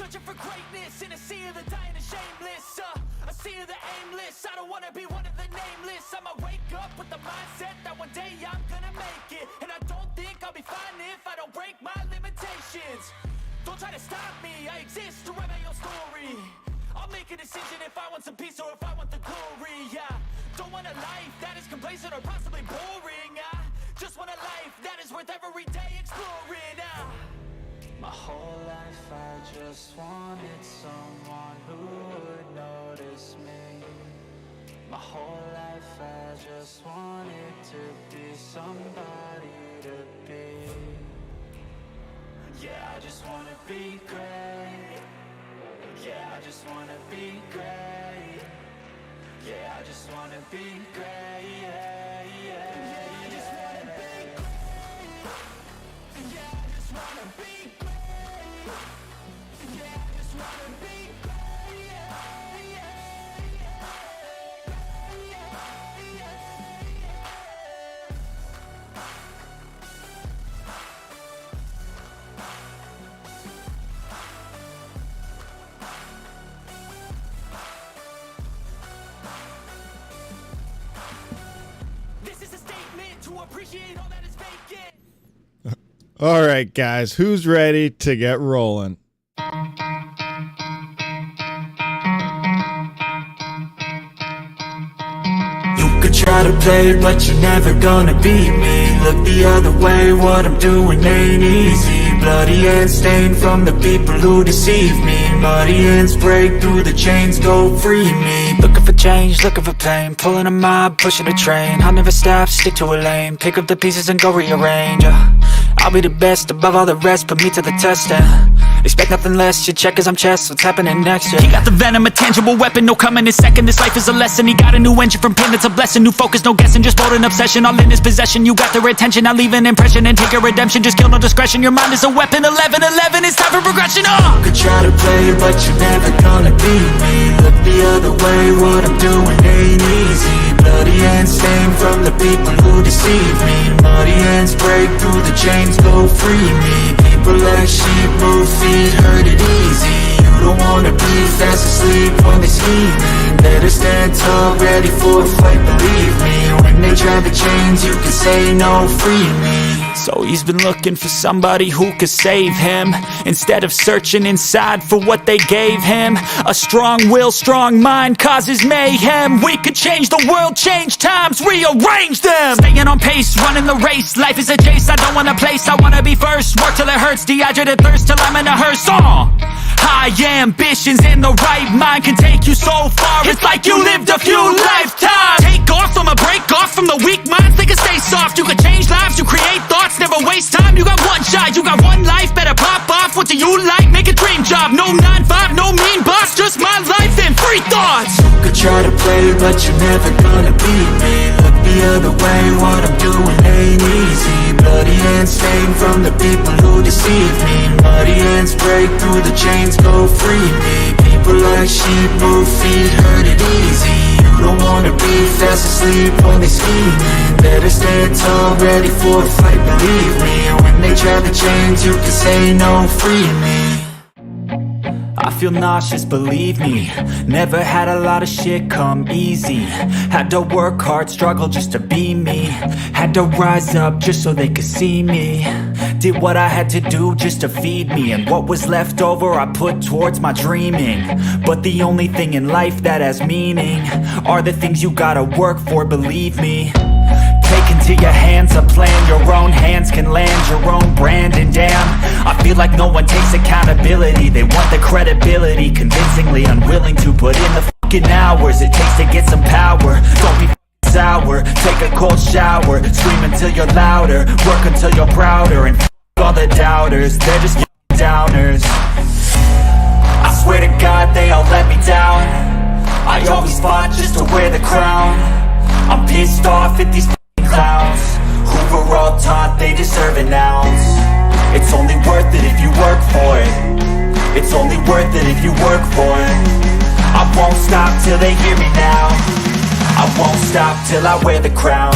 searching for greatness in a sea of the dying and shameless. A sea of the aimless. I don't wanna be one of the nameless. I'ma wake up with the mindset that one day I'm gonna make it. And I don't think I'll be fine if I don't break my limitations. Don't try to stop me, I exist to write my own story. I'll make a decision if I want some peace or if I want the glory. Yeah, don't want a life that is complacent or possibly boring. I just want a life that is worth every day exploring. My whole life I just wanted someone who would notice me. My whole life I just wanted to be somebody to be. Yeah, I just wanna be great. Yeah, I just wanna be great. Yeah, I just wanna be great. Yeah, yeah, I just wanna be great. Yeah, I just wanna be great. Yeah, I just wanna be great. Yeah, This is a statement to appreciate all that is vacant. All right, guys, who's ready to get rolling? You could try to play, but you're never gonna beat me. Look the other way, what I'm doing ain't easy. Bloody hands stained from the people who deceive me. Muddy hands break through the chains, go free me. Looking for change, looking for pain. Pulling a mob, pushing a train. I'll never stop, stick to a lane. Pick up the pieces and go rearrange. I'll be the best above all the rest, put me to the test and expect nothing less, your check is I'm chess, what's happening next, yeah. He got the venom, a tangible weapon, no coming in second. This life is a lesson, he got a new engine from pain, it's a blessing. New focus, no guessing, just bold and obsession. All in his possession, you got their attention. I'll leave an impression and take your redemption. Just kill, no discretion, your mind is a weapon. 11-11, it's time for progression, You could try to play, but you're never gonna beat me. Look the other way, what I'm doing ain't easy. Bloody hands stained from the people who deceive me. Muddy hands break through the chains, go free me. People like sheep move feet, hurt it easy. You don't wanna be fast asleep when they scheming. Better stand tall, ready for a fight, believe me. When they try the chains, you can say no, free me. So he's been looking for somebody who could save him, instead of searching inside for what they gave him. A strong will, strong mind causes mayhem. We could change the world, change times, rearrange them. Staying on pace, running the race. Life is a chase, I don't want a place, I wanna be first. Work till it hurts, dehydrated thirst till I'm in a hearse. High ambitions in the right mind can take you so far. It's like you lived a few lifetimes. Take off, I'ma break off from the weak minds. They can stay soft, you can change lives, you create thoughts. Never waste time, you got one shot, you got one life. Better pop off, what do you like? Make a dream job, no 9-5, no mean boss. Just my life and free thoughts. You could try to play, but you're never gonna beat me. Look the other way, what I'm doing ain't easy. Bloody hands stained from the people who deceive me. Muddy hands break through the chains, go free me. People like sheep move feet, hurt it easy. You don't wanna be fast asleep when they scheming. Better stand tall, ready for a fight, believe me. When they try the chains, you can say no, free me. I feel nauseous, believe me. Never had a lot of shit come easy. Had to work hard, struggle just to be me. Had to rise up just so they could see me. Did what I had to do just to feed me. And what was left over I put towards my dreaming. But the only thing in life that has meaning are the things you gotta work for, believe me. Take into your hands a plan, your own hands can land your own brand. And damn, I feel like no one takes accountability. They want the credibility, convincingly unwilling to put in the fucking hours it takes to get some power. Don't be sour, take a cold shower, scream until you're louder, work until you're prouder. And all the doubters, they're just downers. I swear to God they all let me down. I always fought just to wear the crown. I'm pissed off at these clowns who were all taught they deserve an ounce. It's only worth it if you work for it. It's only worth it if you work for it. I won't stop till they hear me now. I won't stop till I wear the crown.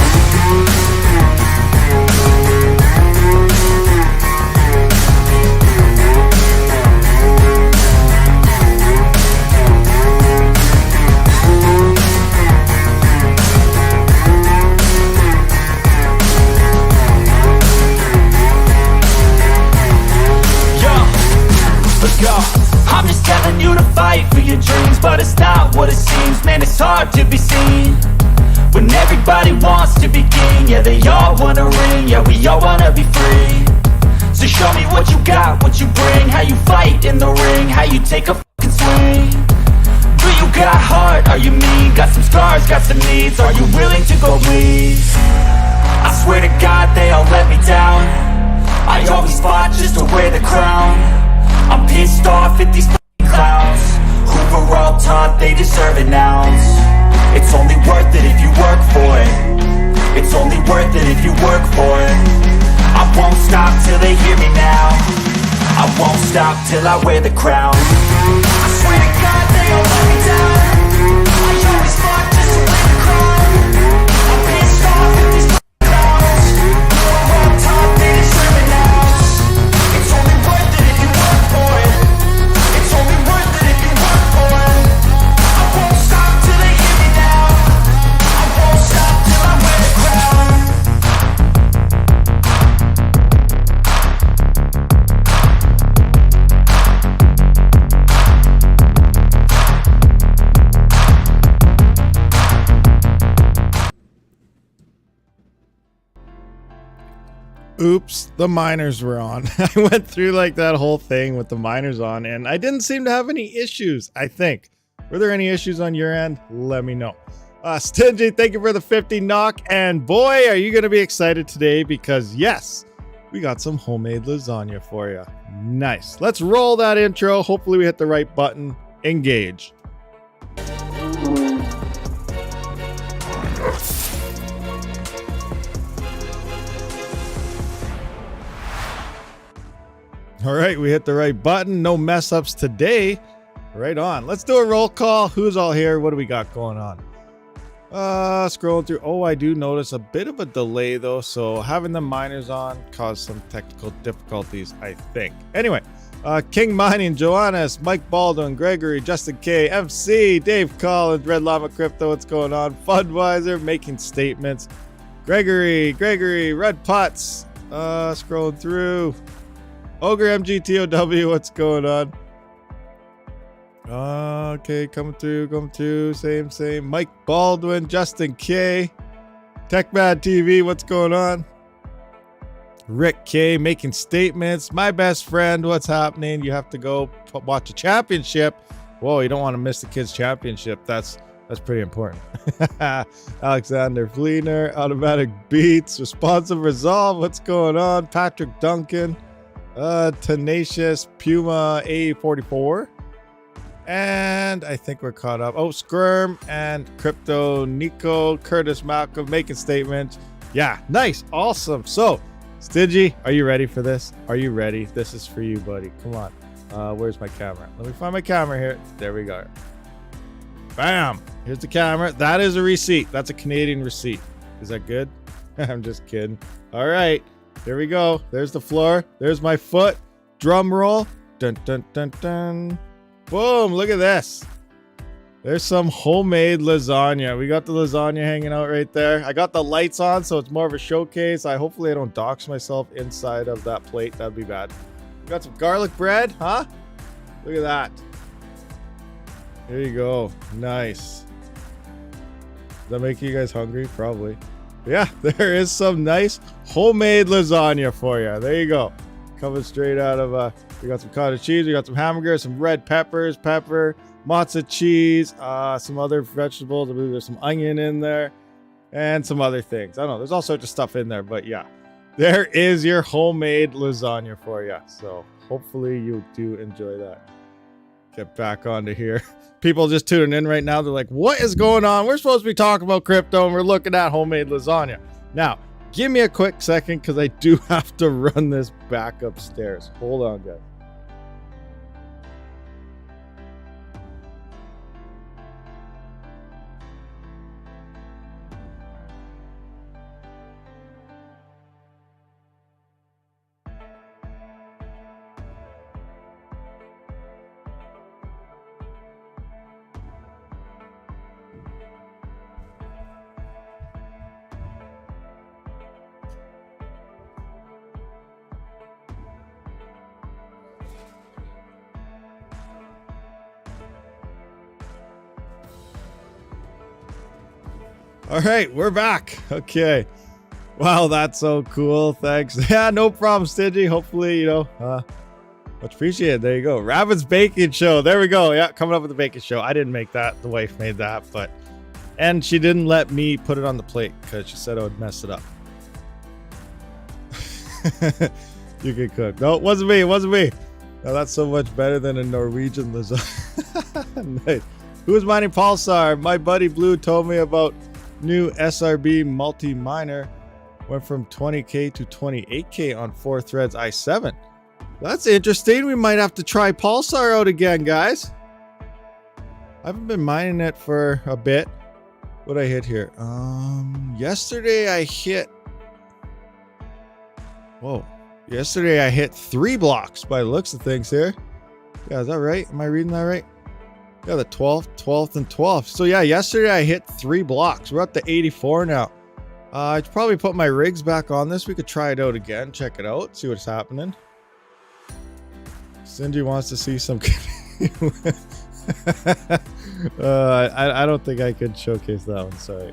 never go. I'm just telling you to fight for your dreams, but it's not what it seems. Man, it's hard to be seen when everybody wants to be king. Yeah, they all wanna ring, yeah, we all wanna be free. So show me what you got, what you bring, how you fight in the ring, how you take a fucking swing. Do you got heart, are you mean? Got some scars, got some needs, are you willing to go bleed? I swear to God they all let me down. I always fought just to wear the crown. I'm pissed off at these fucking clowns who were all taught they deserve an ounce. It's only worth it if you work for it. It's only worth it if you work for it. I won't stop till they hear me now. I won't stop till I wear the crown. I swear to God they all let me down. I always fought just to wear the crown. I'm pissed off at these clowns who were all taught they deserve an ounce. It's only worth it if you work for it. It's only worth it if you work for it. I won't stop till they hear me now. I won't stop till I wear the crown. Oops, the miners were on. I went through like that whole thing with the miners on, and I didn't seem to have any issues, I think. Were there any issues on your end? Let me know. Stingy, thank you for the 50 knock, and boy, are you going to be excited today because yes, we got some homemade lasagna for you. Nice. Let's roll that intro. Hopefully we hit the right button. Engage. All right, we hit the right button. No mess ups today. Right on. Let's do a roll call. Who's all here? What do we got going on? Scrolling through. Oh, I do notice a bit of a delay though. So having the miners on caused some technical difficulties, I think. Anyway, King Mining, Joannis, Mike Baldwin, Gregory, Justin K, MC, Dave Collins, Red Llama Crypto. What's going on? Fundwiser making statements. Gregory, Red Pots. Scrolling through. Ogre MGTOW, what's going on? Okay, coming through, same. Mike Baldwin, Justin K, TechMad TV, what's going on? Rick K making statements. My best friend, what's happening? You have to go watch a championship. Whoa, you don't want to miss the kids' championship. That's pretty important. Alexander Fleener, Automatic Beats, Responsive Resolve, what's going on? Patrick Duncan. Tenacious Puma A44, and I think we're caught up. Oh, Skirm and Crypto Nico, Curtis Malcolm making statements. Yeah, nice, awesome. So, Stingy, are you ready for this? Are you ready? This is for you, buddy. Come on. Where's my camera? Let me find my camera here. There we go. Bam! Here's the camera. That is a receipt. That's a Canadian receipt. Is that good? I'm just kidding. All right. There we go. There's the floor. There's my foot. Drum roll. Dun, dun, dun, dun. Boom. Look at this. There's some homemade lasagna. We got the lasagna hanging out right there. I got the lights on, so it's more of a showcase. Hopefully I don't dox myself inside of that plate. That'd be bad. We got some garlic bread, huh? Look at that. There you go. Nice. Does that make you guys hungry? Probably. Yeah, there is some nice homemade lasagna for you. There you go. Coming straight out of, we got some cottage cheese, we got some hamburgers, some red peppers, pepper, matzo cheese, some other vegetables. I believe there's some onion in there and some other things. I don't know. There's all sorts of stuff in there, but yeah, there is your homemade lasagna for you. So hopefully you do enjoy that. Get back onto here. People just tuning in right now. They're like, what is going on? We're supposed to be talking about crypto and we're looking at homemade lasagna. Now, give me a quick second because I do have to run this back upstairs. Hold on, guys. All right, we're back. Okay. Wow, that's so cool. Thanks. Yeah, no problem, Stingy. Hopefully, much appreciated. There you go. Rabid's Baking Show. There we go. Yeah, coming up with the baking show. I didn't make that. The wife made that, and she didn't let me put it on the plate because she said I would mess it up. You can cook. No, it wasn't me. It wasn't me. No, that's so much better than a Norwegian lasagna. Nice. Who is mining Pulsar? My buddy Blue told me about new SRB multi-miner. Went from 20K to 28K on 4 threads i7. That's interesting. We might have to try Pulsar out again, guys. I haven't been mining it for a bit. What'd I hit here? Yesterday I hit... Whoa. Yesterday I hit 3 blocks by the looks of things here. Yeah, is that right? Am I reading that right? Yeah, the 12th, 12th, and 12th. So yeah, yesterday I hit 3 blocks. We're up to 84 now. I should probably put my rigs back on this. We could try it out again. Check it out. See what's happening. Cindy wants to see some... I don't think I could showcase that one. Sorry.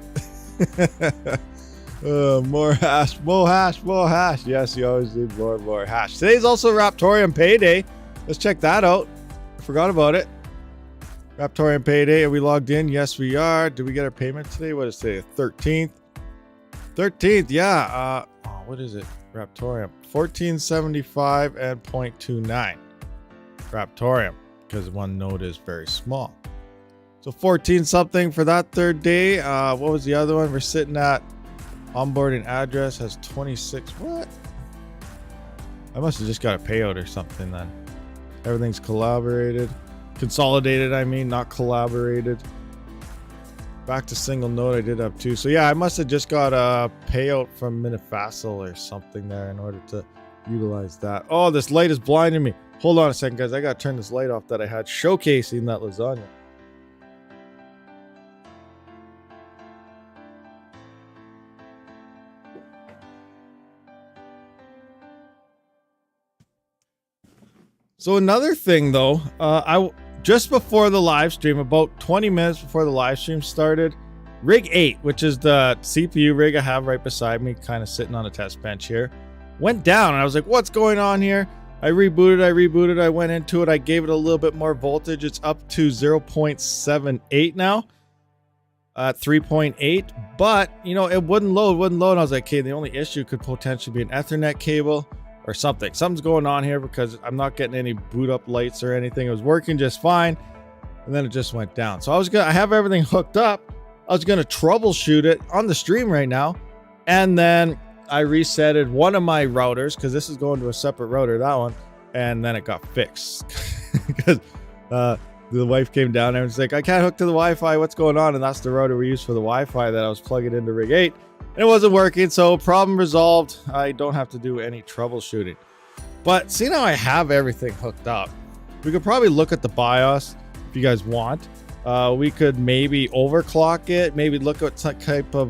More hash, more hash, more hash. Yes, you always need more and more hash. Today's also Raptorium Payday. Let's check that out. I forgot about it. Raptorium Payday. Are we logged in? Yes, we are. Did we get our payment today? What is today? 13th. 13th, yeah. What is it? Raptorium. 1475 and 0.29. Raptorium, because one node is very small. So 14 something for that third day. What was the other one? We're sitting at onboarding address has 26. What? I must have just got a payout or something then. Everything's collaborated. Consolidated, I mean, not collaborated. Back to single node, I did have 2. So yeah, I must have just got a payout from Minifacil or something there in order to utilize that. Oh, this light is blinding me. Hold on a second, guys. I got to turn this light off that I had showcasing that lasagna. So another thing though, just before the live stream, about 20 minutes before the live stream started, rig 8, which is the CPU rig I have right beside me, kind of sitting on a test bench here, went down and I was like, what's going on here? I rebooted, I went into it, I gave it a little bit more voltage. It's up to 0.78 now, 3.8, but it wouldn't load. I was like, okay, the only issue could potentially be an Ethernet cable or something. Something's going on here because I'm not getting any boot up lights or anything. It was working just fine, and then it just went down. So I have everything hooked up. I was gonna troubleshoot it on the stream right now, and then I resetted one of my routers because this is going to a separate router, that one, and then it got fixed because the wife came down there and was like, I can't hook to the Wi-Fi. What's going on? And that's the router we use for the Wi-Fi that I was plugging into rig 8. And it wasn't working, so problem resolved. I don't have to do any troubleshooting. But see, now I have everything hooked up. We could probably look at the BIOS if you guys want. We could maybe overclock it, maybe look at some type of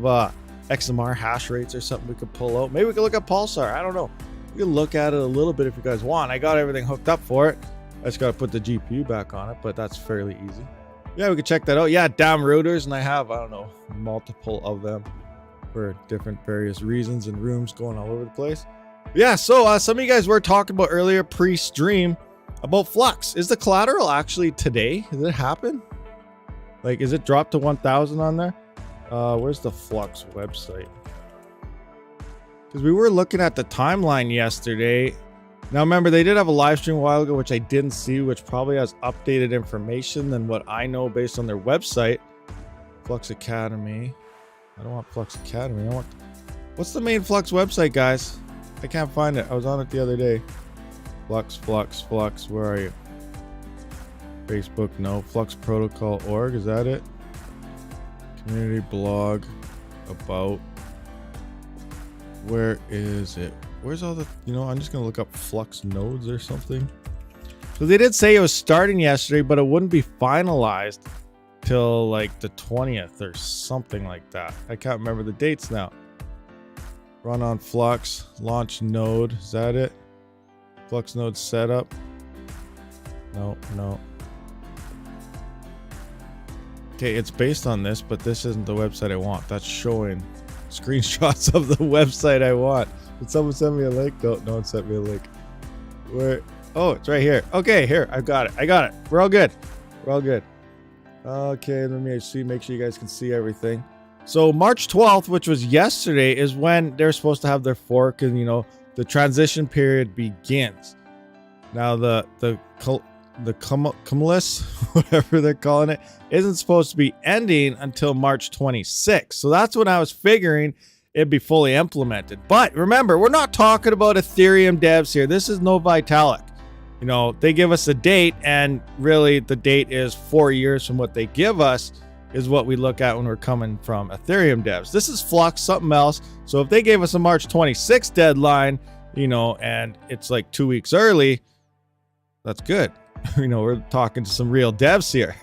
XMR hash rates or something we could pull out. Maybe we could look at Pulsar. I don't know. We can look at it a little bit if you guys want. I got everything hooked up for it. I just got to put the GPU back on it, but that's fairly easy. Yeah, we could check that out. Yeah, damn routers, and I have, I don't know, multiple of them for different various reasons and rooms going all over the place. Yeah, so some of you guys were talking about earlier pre-stream about Flux. Is the collateral actually today? Did it happen? Like, is it dropped to 1,000 on there? Where's the Flux website? Because we were looking at the timeline yesterday. Now remember, they did have a live stream a while ago, which I didn't see, which probably has updated information than what I know based on their website. Flux Academy. I don't want Flux Academy. I want... What's the main Flux website, guys? I can't find it. I was on it the other day. Flux. Where are you? Facebook, no. Flux Protocol.org, is that it? Community blog about. Where is it? Where's all the, I'm just gonna look up Flux nodes or something. So they did say it was starting yesterday, but it wouldn't be finalized till like the 20th or something like that. I can't remember the dates now. Run on Flux, launch node, is that it? Flux node setup. No. Okay, it's based on this, but this isn't the website I want. That's showing screenshots of the website I want. Did someone send me a link? No one sent me a link. Where? Oh, it's right here. Okay, here. I got it. We're all good. Okay, let me see. Make sure you guys can see everything. So March 12th, which was yesterday, is when they're supposed to have their fork, and the transition period begins. Now the cumulus, whatever they're calling it, isn't supposed to be ending until March 26th. So that's when I was figuring it'd be fully implemented. But remember, we're not talking about Ethereum devs here. This is no Vitalik. They give us a date, and really the date is 4 years from what they give us is what we look at when we're coming from Ethereum devs. This is Flux, something else. So if they gave us a March 26th deadline, and it's like 2 weeks early, that's good. We're talking to some real devs here.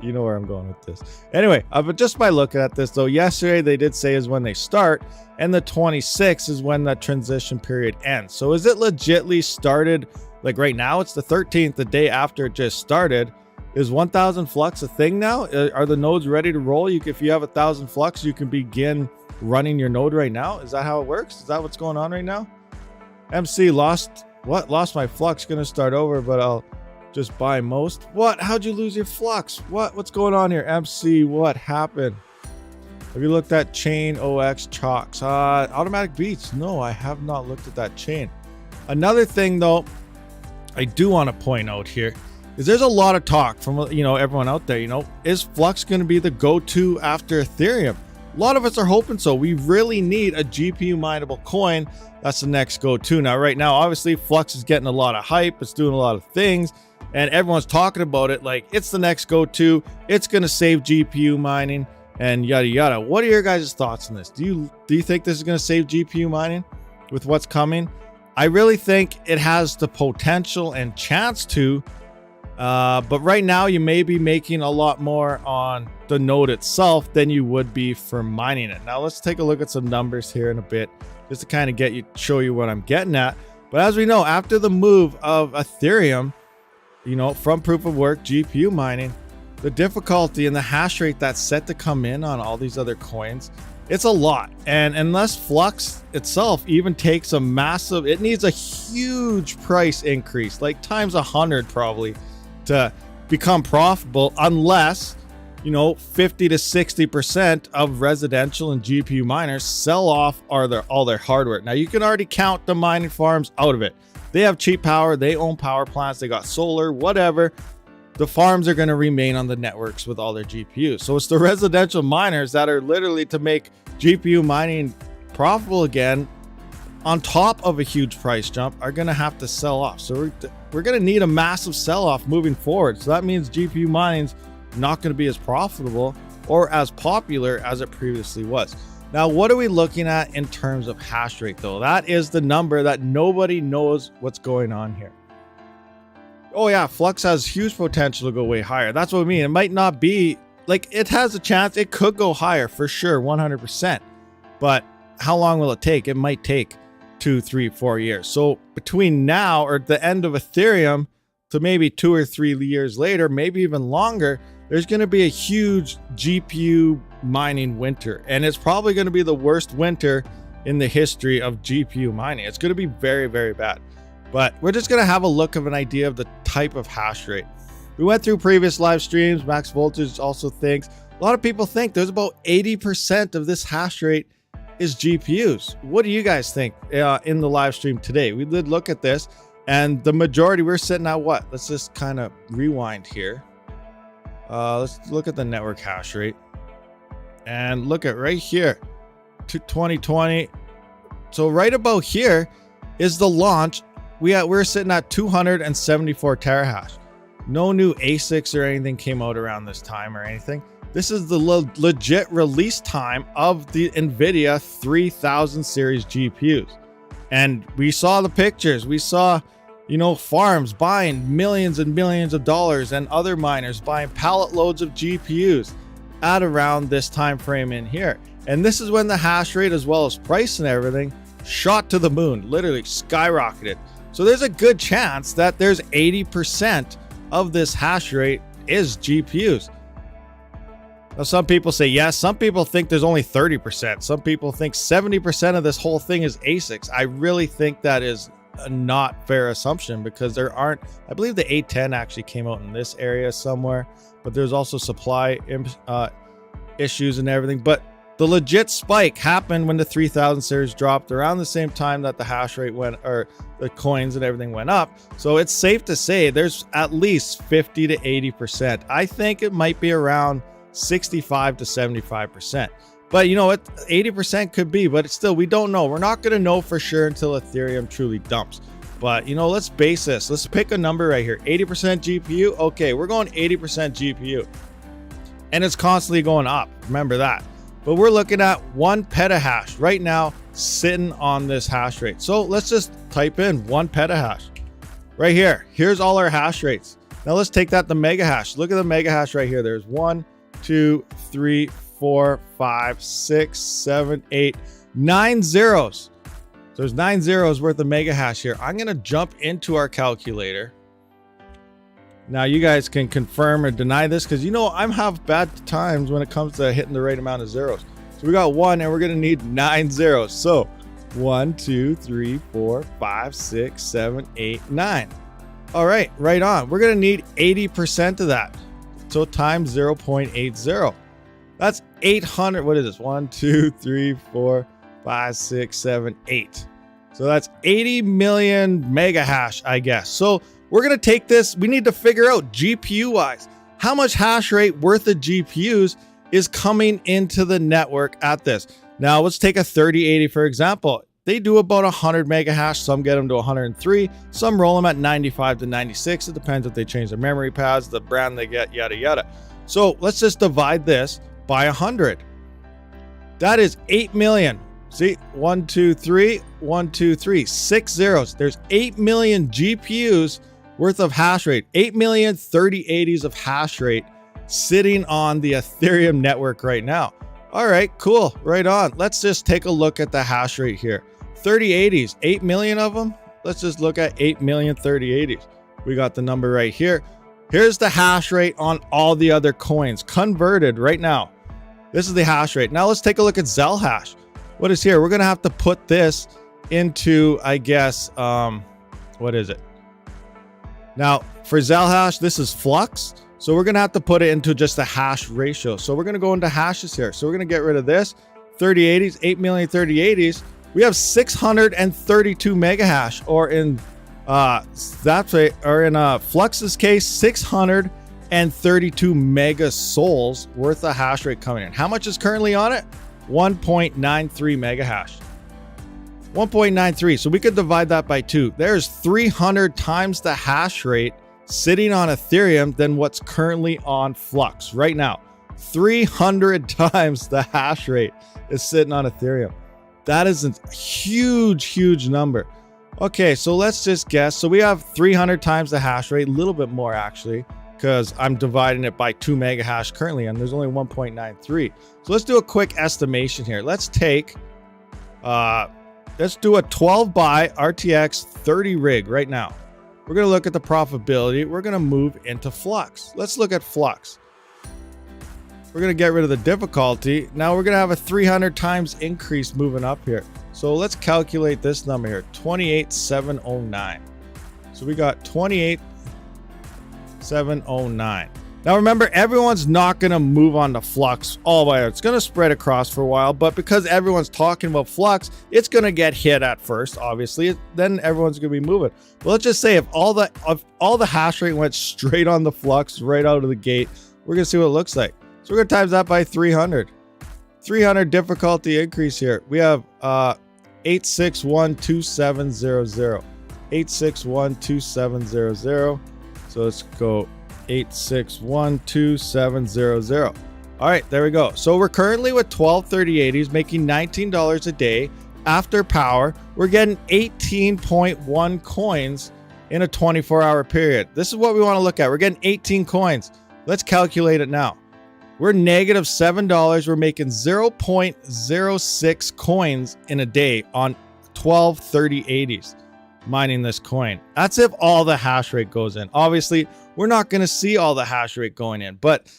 You know where I'm going with this. Anyway, but just by looking at this, though, yesterday they did say is when they start, and the 26th is when that transition period ends. So is it legitly started? Like right now, it's the 13th, the day after it just started. Is 1,000 flux a thing now? Are the nodes ready to roll? If you have 1,000 flux, you can begin running your node right now. Is that how it works? Is that what's going on right now? MC lost my flux. Gonna start over, but I'll just buy most. What? How'd you lose your flux? What's going on here? MC, what happened? Have you looked at chain OX chalks? Automatic beats. No, I have not looked at that chain. Another thing though, I do want to point out here is there's a lot of talk from everyone out there. Is Flux going to be the go-to after Ethereum? A lot of us are hoping so. We really need a GPU mineable coin. That's the next go-to. Now, right now, obviously, Flux is getting a lot of hype. It's doing a lot of things, and everyone's talking about it like it's the next go-to. It's going to save GPU mining and yada yada. What are your guys' thoughts on this? Do you think this is going to save GPU mining with what's coming? I really think it has the potential and chance to. But right now you may be making a lot more on the node itself than you would be for mining it. Now let's take a look at some numbers here in a bit, just to kind of show you what I'm getting at. But as we know, after the move of Ethereum, from proof of work, GPU mining, the difficulty and the hash rate that's set to come in on all these other coins, it's a lot. And unless Flux itself even takes it needs a huge price increase, like times 100 probably, to become profitable, unless 50 to 60% of residential and GPU miners sell off all their hardware. Now you can already count the mining farms out of it. They have cheap power, they own power plants, they got solar, whatever. The farms are going to remain on the networks with all their GPUs. So it's the residential miners that are literally to make GPU mining profitable again, on top of a huge price jump, are going to have to sell off. So we're going to need a massive sell-off moving forward. So that means GPU mining's not going to be as profitable or as popular as it previously was. Now, what are we looking at in terms of hash rate, though? That is the number that nobody knows what's going on here. Oh yeah, Flux has huge potential to go way higher. That's what I mean. It might not be, like, it has a chance. It could go higher for sure, 100%. But how long will it take? It might take 2, 3, 4 years. So between now or the end of Ethereum to maybe 2 or 3 years later, maybe even longer, there's going to be a huge GPU mining winter. And it's probably going to be the worst winter in the history of GPU mining. It's going to be very, very bad. But we're just going to have a look of an idea of the type of hash rate. We went through previous live streams. Max Voltage also thinks, a lot of people think there's about 80% of this hash rate is GPUs. What do you guys think in the live stream today? We did look at this, and the majority, we're sitting at what? Let's just kind of rewind here. Let's look at the network hash rate and look at right here to 2020. So right about here is the launch. We're sitting at 274 terahash. No new ASICs or anything came out around this time or anything. This is the legit release time of the NVIDIA 3000 series GPUs. And we saw the pictures. We saw, farms buying millions and millions of dollars and other miners buying pallet loads of GPUs at around this time frame in here. And this is when the hash rate, as well as price and everything, shot to the moon, literally skyrocketed. So there's a good chance that there's 80% of this hash rate is GPUs. Now, some people say yes. Some people think there's only 30%. Some people think 70% of this whole thing is ASICs. I really think that is a not fair assumption because there aren't, I believe the A10 actually came out in this area somewhere, but there's also supply issues and everything. But the legit spike happened when the 3000 series dropped around the same time that the hash rate went, or the coins and everything went up. So it's safe to say there's at least 50 to 80%. I think it might be around 65 to 75%. But you know what? 80% could be, but it's still, we don't know. We're not going to know for sure until Ethereum truly dumps. But you know, let's base this. Let's pick a number right here. 80% GPU. Okay, we're going 80% GPU. And it's constantly going up. Remember that. But we're looking at 1 petahash right now sitting on this hash rate. So let's just type in 1 petahash right here. Here's all our hash rates. Now let's take that to mega hash. Look at the mega hash right here. There's 1, 2, 3, 4, 5, 6, 7, 8, 9 zeros. So there's 9 zeros worth of mega hash here. I'm going to jump into our calculator. Now you guys can confirm or deny this because you know I have bad times when it comes to hitting the right amount of zeros. So we got 1 and we're going to need 9 zeros. So 1, 2, 3, 4, 5, 6, 7, 8, 9. All right, right on. We're going to need 80% of that. So times 0.80. That's 800. What is this? 1, 2, 3, 4, 5, 6, 7, 8. So that's 80 million mega hash, I guess. So we're going to take this. We need to figure out GPU wise, how much hash rate worth of GPUs is coming into the network at this. Now let's take a 3080, for example. They do about 100 mega hash. Some get them to 103. Some roll them at 95 to 96. It depends if they change their memory paths, the brand they get, yada, yada. So let's just divide this by 100. That is 8 million. See, 1, 2, 3, 1, 2, 3, 6 zeros. There's 8 million GPUs worth of hash rate, 8 million 3080s of hash rate sitting on the Ethereum network right now. All right, cool, right on. Let's just take a look at the hash rate here. 3080s, 8 million of them. Let's just look at 8 million 3080s. We got the number right here. Here's the hash rate on all the other coins converted right now. This is the hash rate. Now let's take a look at Zel hash. What is here? We're gonna have to put this into, I guess, what is it? Now for Zel hash, this is flux. So we're gonna have to put it into just the hash ratio. So we're gonna go into hashes here. So we're gonna get rid of this 3080s, 8 million 3080s. We have 632 mega hash, or in Flux's case, 632 mega souls worth of hash rate coming in. How much is currently on it? 1.93 mega hash. 1.93. So we could divide that by 2. There's 300 times the hash rate sitting on Ethereum than what's currently on Flux right now. 300 times the hash rate is sitting on Ethereum. That is a huge, huge number. Okay, so let's just guess. So we have 300 times the hash rate, a little bit more actually, because I'm dividing it by 2 mega hash currently, and there's only 1.93. So let's do a quick estimation here. Let's take, let's do a 12 by RTX 30 rig right now. We're going to look at the profitability. We're going to move into Flux. Let's look at Flux. We're going to get rid of the difficulty. Now we're going to have a 300 times increase moving up here. So let's calculate this number here, 28,709. So we got 28,709. Now remember, everyone's not going to move on to Flux all the way. It's going to spread across for a while, but because everyone's talking about Flux, it's going to get hit at first, obviously. Then everyone's going to be moving. But let's just say if all the hash rate went straight on the Flux right out of the gate, we're going to see what it looks like. So we're going to times that by 300. 300 difficulty increase here. We have 8612700. 8612700. So let's go 8612700. All right, there we go. So we're currently with 12 3080s making $19 a day. After power, we're getting 18.1 coins in a 24-hour period. This is what we want to look at. We're getting 18 coins. Let's calculate it now. We're negative $7. We're making 0.06 coins in a day on 12 3080s mining this coin. That's if all the hash rate goes in. Obviously, we're not going to see all the hash rate going in, but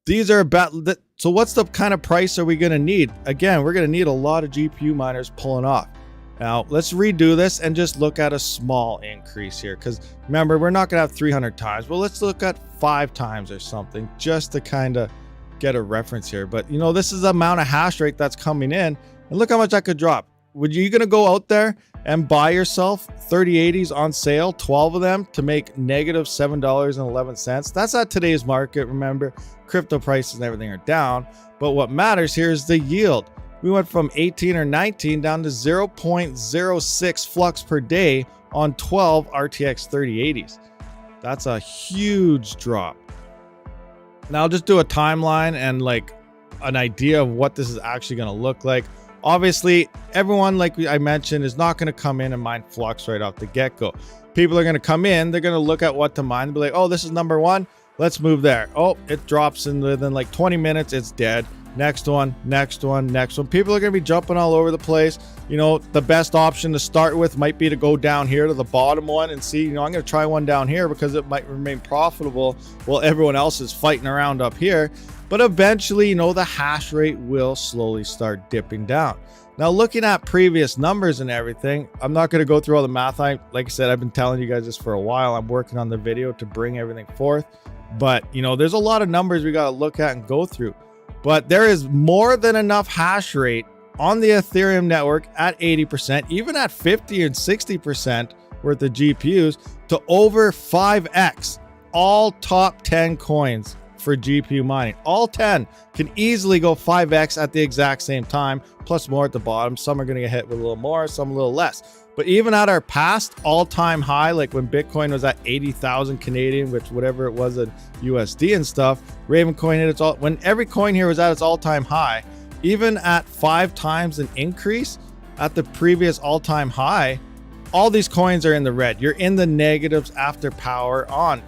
these are about So what's the kind of price are we going to need? Again, we're going to need a lot of GPU miners pulling off. Now, let's redo this and just look at a small increase here. Because remember, we're not going to have 300 times. Well, let's look at 5 times or something just to kind of get a reference here. But, you know, this is the amount of hash rate that's coming in. And look how much that could drop. Would you going to go out there and buy yourself 3080s on sale, 12 of them, to make negative $7.11? That's at today's market. Remember, crypto prices and everything are down. But what matters here is the yield. We went from 18 or 19 down to 0.06 flux per day on 12 RTX 3080s. That's a huge drop. Now I'll just do a timeline and like an idea of what this is actually going to look like. Obviously, everyone, like I mentioned, is not going to come in and mine flux right off the get-go. People are going to come in, they're going to look at what to mine and be like, oh, this is number 1. Let's move there. Oh, it drops in within like 20 minutes. It's dead. Next one, next one, next one. People are going to be jumping all over the place. You know, the best option to start with might be to go down here to the bottom one and see, you know, I'm going to try one down here because it might remain profitable while everyone else is fighting around up here. But eventually, you know, the hash rate will slowly start dipping down. Now, looking at previous numbers and everything, I'm not going to go through all the math. Like I said, I've been telling you guys this for a while. I'm working on the video to bring everything forth. But, you know, there's a lot of numbers we got to look at and go through. But there is more than enough hash rate on the Ethereum network at 80%, even at 50 and 60% worth of GPUs, to over 5x all top 10 coins for GPU mining. All 10 can easily go 5x at the exact same time, plus more at the bottom. Some are going to get hit with a little more, some a little less. But even at our past all-time high, like when Bitcoin was at 80,000 Canadian, which whatever it was in USD and stuff, Ravencoin hit its all, when every coin here was at its all-time high, even at 5 times an increase at the previous all-time high, all these coins are in the red. You're in the negatives after power on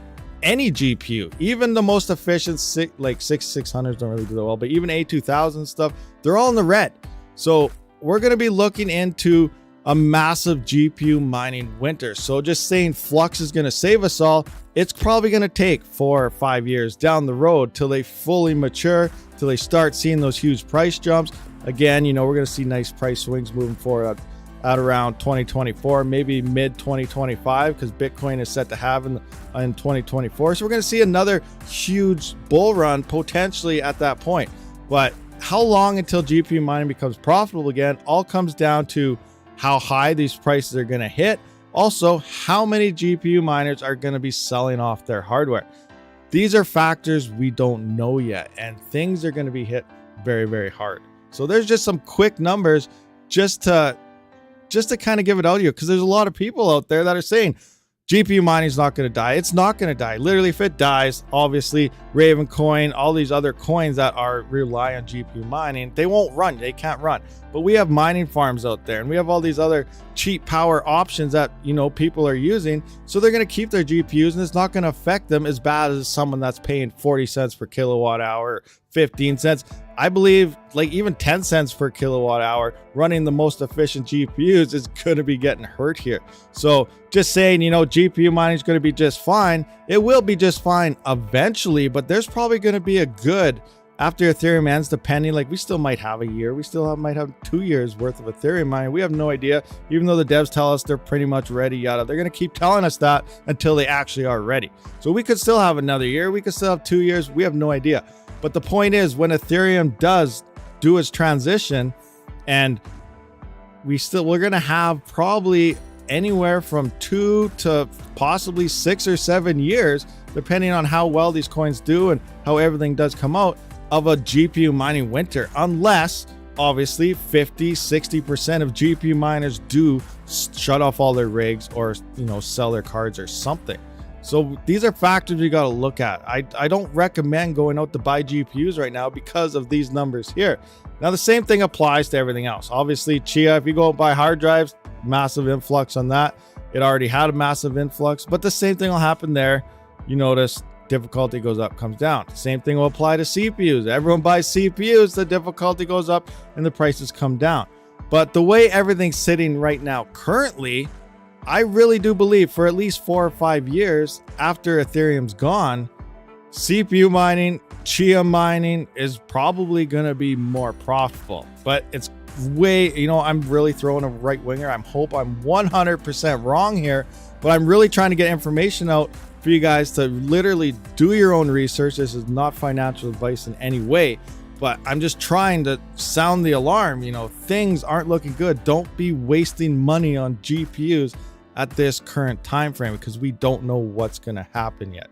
any GPU. Even the most efficient, like 6600s don't really do that well, but even A2000 stuff, they're all in the red. So we're going to be looking into a massive GPU mining winter. So just saying Flux is going to save us all, it's probably going to take 4 or 5 years down the road till they fully mature, till they start seeing those huge price jumps. Again, you know, we're going to see nice price swings moving forward at around 2024, maybe mid 2025, because Bitcoin is set to have in 2024. So we're going to see another huge bull run potentially at that point. But how long until GPU mining becomes profitable again all comes down to how high these prices are going to hit. Also, how many GPU miners are going to be selling off their hardware. These are factors we don't know yet, and things are going to be hit very, very hard. So there's just some quick numbers just to kind of give it out to you, because there's a lot of people out there that are saying GPU mining is not going to die. It's not going to die. Literally, if it dies, obviously Ravencoin, all these other coins that are rely on GPU mining, they won't run. They can't run. But we have mining farms out there, and we have all these other cheap power options that, you know, people are using. So they're going to keep their GPUs, and it's not going to affect them as bad as someone that's paying 40 cents per kilowatt hour, 15 cents. I believe like even 10 cents per kilowatt hour running the most efficient GPUs is going to be getting hurt here. So just saying, you know, GPU mining is going to be just fine. It will be just fine eventually, but there's probably going to be a good, after Ethereum ends, depending, like we still might have a year. We still might have 2 years worth of Ethereum mining. We have no idea, even though the devs tell us they're pretty much ready, yada. They're going to keep telling us that until they actually are ready. So we could still have another year. We could still have 2 years. We have no idea. But the point is, when Ethereum does do its transition, and we're going to have probably anywhere from 2 to possibly 6 or 7 years, depending on how well these coins do and how everything does come out, of a GPU mining winter, unless obviously 50-60% of GPU miners do shut off all their rigs or, you know, sell their cards or something. So these are factors you got to look at. I don't recommend going out to buy GPUs right now because of these numbers here. Now the same thing applies to everything else. Obviously Chia, if you go buy hard drives, massive influx on that. It already had a massive influx, but the same thing will happen there. You notice difficulty goes up, comes down. Same thing will apply to CPUs. Everyone buys CPUs, the difficulty goes up and the prices come down. But the way everything's sitting right now currently, I really do believe for at least 4 or 5 years after Ethereum's gone, CPU mining, Chia mining is probably going to be more profitable, but it's way, you know, I'm really throwing a right winger. I hope I'm 100% wrong here, but I'm really trying to get information out for you guys to literally do your own research. This is not financial advice in any way, but I'm just trying to sound the alarm. You know, things aren't looking good. Don't be wasting money on GPUs at this current time frame because we don't know what's going to happen yet.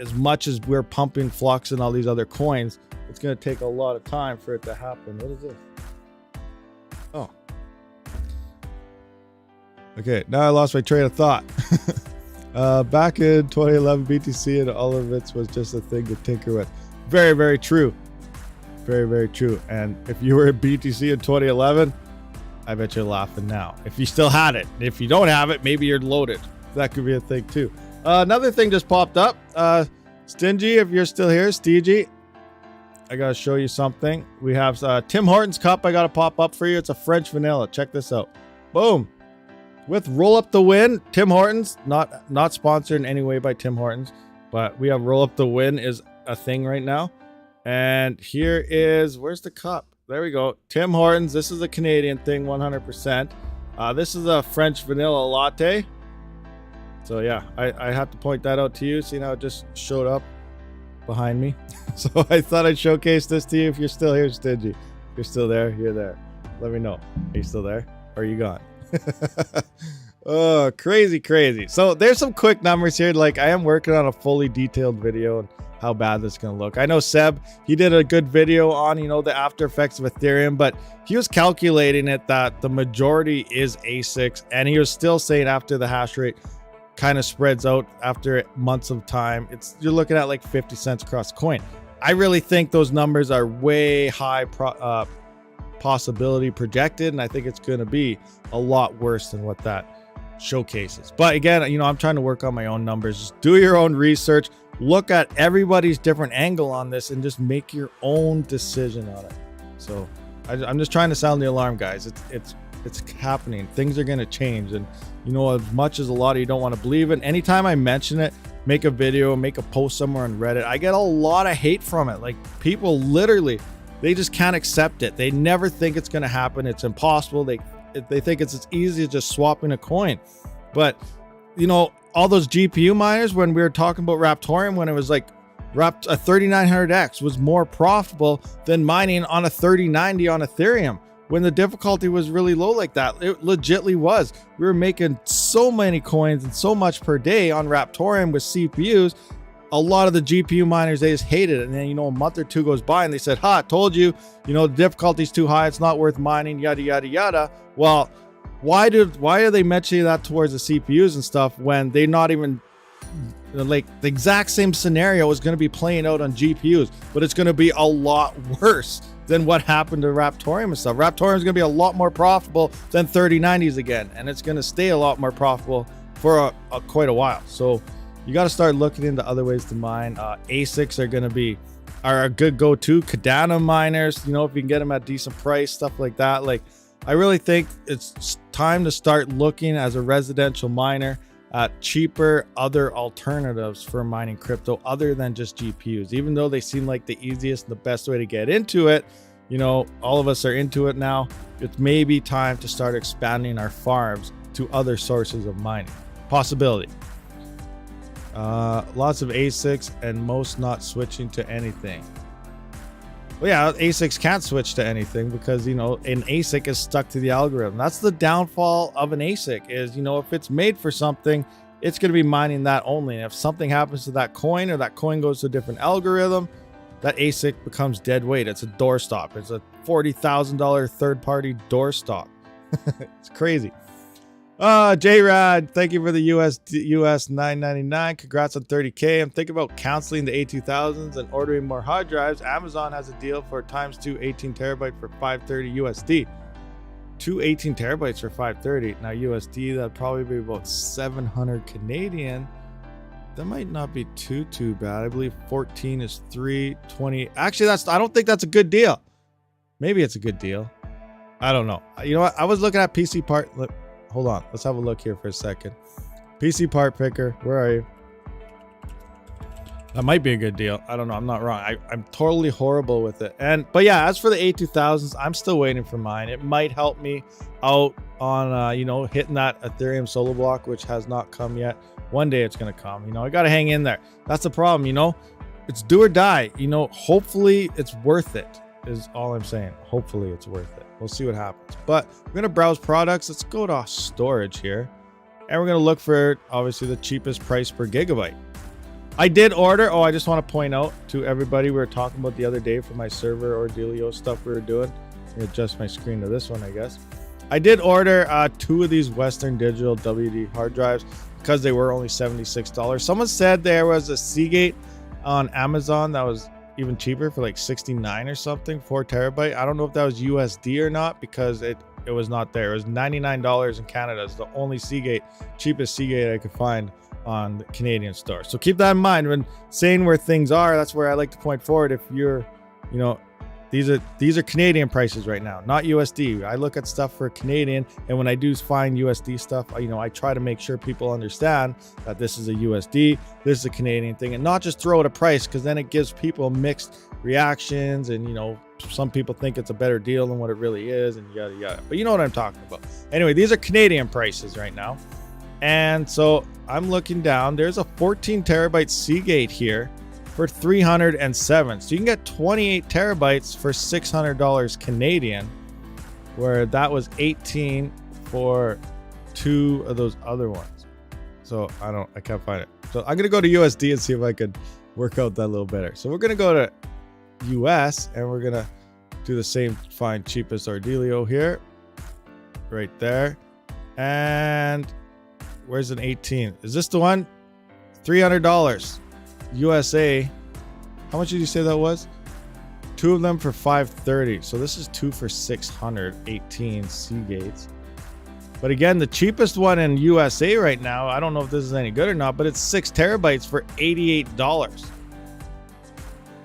As much as we're pumping Flux and all these other coins, it's going to take a lot of time for it to happen. What is this? Oh. Okay, now I lost my train of thought. Back in 2011, BTC and all of it was just a thing to tinker with. Very, very true. Very, very true. And if you were at BTC in 2011, I bet you're laughing now. If you still had it. If you don't have it, maybe you're loaded. That could be a thing too. Another thing just popped up. Stingy, if you're still here, Steegee, I gotta show you something. We have Tim Hortons cup. I gotta pop up for you. It's a French vanilla. Check this out. Boom. With Roll Up the Win, Tim Hortons, not sponsored in any way by Tim Hortons, but we have Roll Up the Win is a thing right now. And here is, where's the cup? There we go. Tim Hortons. This is a Canadian thing, 100%. This is a French vanilla latte. So yeah, I have to point that out to you. See how it just showed up behind me. So I thought I'd showcase this to you. If you're still here, Stingy. If you're still there, you're there. Let me know. Are you still there? Or are you gone? Oh, crazy. So there's some quick numbers here. Like, I am working on a fully detailed video on how bad this is going to look. I know Seb, he did a good video on, you know, the after effects of Ethereum, but he was calculating it that the majority is ASICs, and he was still saying after the hash rate kind of spreads out after months of time, you're looking at like 50 cents across the coin. I really think those numbers are way high possibility projected, and I think it's going to be a lot worse than what that showcases. But again, you know, I'm trying to work on my own numbers. Just do your own research, look at everybody's different angle on this, and just make your own decision on it. So I'm just trying to sound the alarm, guys. It's happening. Things are going to change, and you know, as much as a lot of you don't want to believe it, anytime I mention it, make a video, make a post somewhere on Reddit, I get a lot of hate from it. Like, people literally, they just can't accept it. They never think it's going to happen. It's impossible. They think it's as easy as just swapping a coin. But you know, all those GPU miners, when we were talking about Raptorium, when it was like a 3900X was more profitable than mining on a 3090 on Ethereum, when the difficulty was really low like that. It legitly was. We were making so many coins and so much per day on Raptorium with CPUs. A lot of the GPU miners, they just hated it. And then, you know, a month or two goes by and they said, I told you, you know, the difficulty's too high. It's not worth mining, yada, yada, yada. Well, why are they mentioning that towards the CPUs and stuff when they're not even, like, the exact same scenario is going to be playing out on GPUs, but it's going to be a lot worse than what happened to Raptorium and stuff. Raptorium is going to be a lot more profitable than 3090s again, and it's going to stay a lot more profitable for quite a while. So you got to start looking into other ways to mine. ASICs are a good go-to. Cardano miners, you know, if you can get them at decent price, stuff like that. Like, I really think it's time to start looking as a residential miner at cheaper other alternatives for mining crypto other than just GPUs. Even though they seem like the easiest and the best way to get into it, you know, all of us are into it now. It's maybe time to start expanding our farms to other sources of mining. Possibility. Lots of ASICs and most not switching to anything. Well, yeah, ASICs can't switch to anything because, you know, an ASIC is stuck to the algorithm. That's the downfall of an ASIC is, you know, if it's made for something, it's going to be mining that only. And if something happens to that coin or that coin goes to a different algorithm, that ASIC becomes dead weight. It's a doorstop. It's a $40,000 third-party doorstop. It's crazy. J-Rad, thank you for the US $9.99. Congrats on 30K. I'm thinking about canceling the A2000s and ordering more hard drives. Amazon has a deal for ×2 18 terabyte for $530 USD. 2 18 terabytes for $530. Now USD, that'd probably be about 700 Canadian. That might not be too bad. I believe 14 is 320. Actually, I don't think that's a good deal. Maybe it's a good deal. I don't know. You know what? I was looking at PC part. Look, hold on. Let's have a look here for a second. PC part picker. Where are you? That might be a good deal. I don't know. I'm not wrong. I'm totally horrible with it. But yeah, as for the A2000s, I'm still waiting for mine. It might help me out on, you know, hitting that Ethereum solo block, which has not come yet. One day it's going to come. You know, I got to hang in there. That's the problem, you know. It's do or die. You know, hopefully it's worth it is all I'm saying. Hopefully it's worth it. We'll see what happens. But we're going to browse products. Let's go to storage here. And we're going to look for, obviously, the cheapest price per gigabyte. I did order. Oh, I just want to point out to everybody, we were talking about the other day for my server or Delio stuff we were doing. Let me adjust my screen to this one, I guess. I did order 2 of these Western Digital WD hard drives because they were only $76. Someone said there was a Seagate on Amazon that was even cheaper for like $69 or something, 4 terabyte. I don't know if that was USD or not because it was not there. It was $99 in Canada. It's the only Seagate, cheapest Seagate I could find on the Canadian store. So keep that in mind when saying where things are. That's where I like to point forward. If you're, you know, these are Canadian prices right now, not USD. I look at stuff for Canadian, and when I do find USD stuff, you know, I try to make sure people understand that this is a USD, this is a Canadian thing, and not just throw out a price, because then it gives people mixed reactions, and you know, some people think it's a better deal than what it really is, and yada yada. But you know what I'm talking about. Anyway, these are Canadian prices right now. And so I'm looking down, there's a 14 terabyte Seagate here for $307. So you can get 28 terabytes for $600 Canadian, where that was 18 for 2 of those other ones. So I can't find it. So I'm gonna go to USD and see if I could work out that a little better. So we're gonna go to US and we're gonna do the same, find cheapest Ardelio here, right there. And where's an 18? Is this the one? $300 USA. How much did you say that was? 2 of them for $530. So this is 2 for $600. 18 Seagates. But again, the cheapest one in USA right now, I don't know if this is any good or not, but it's 6 terabytes for $88.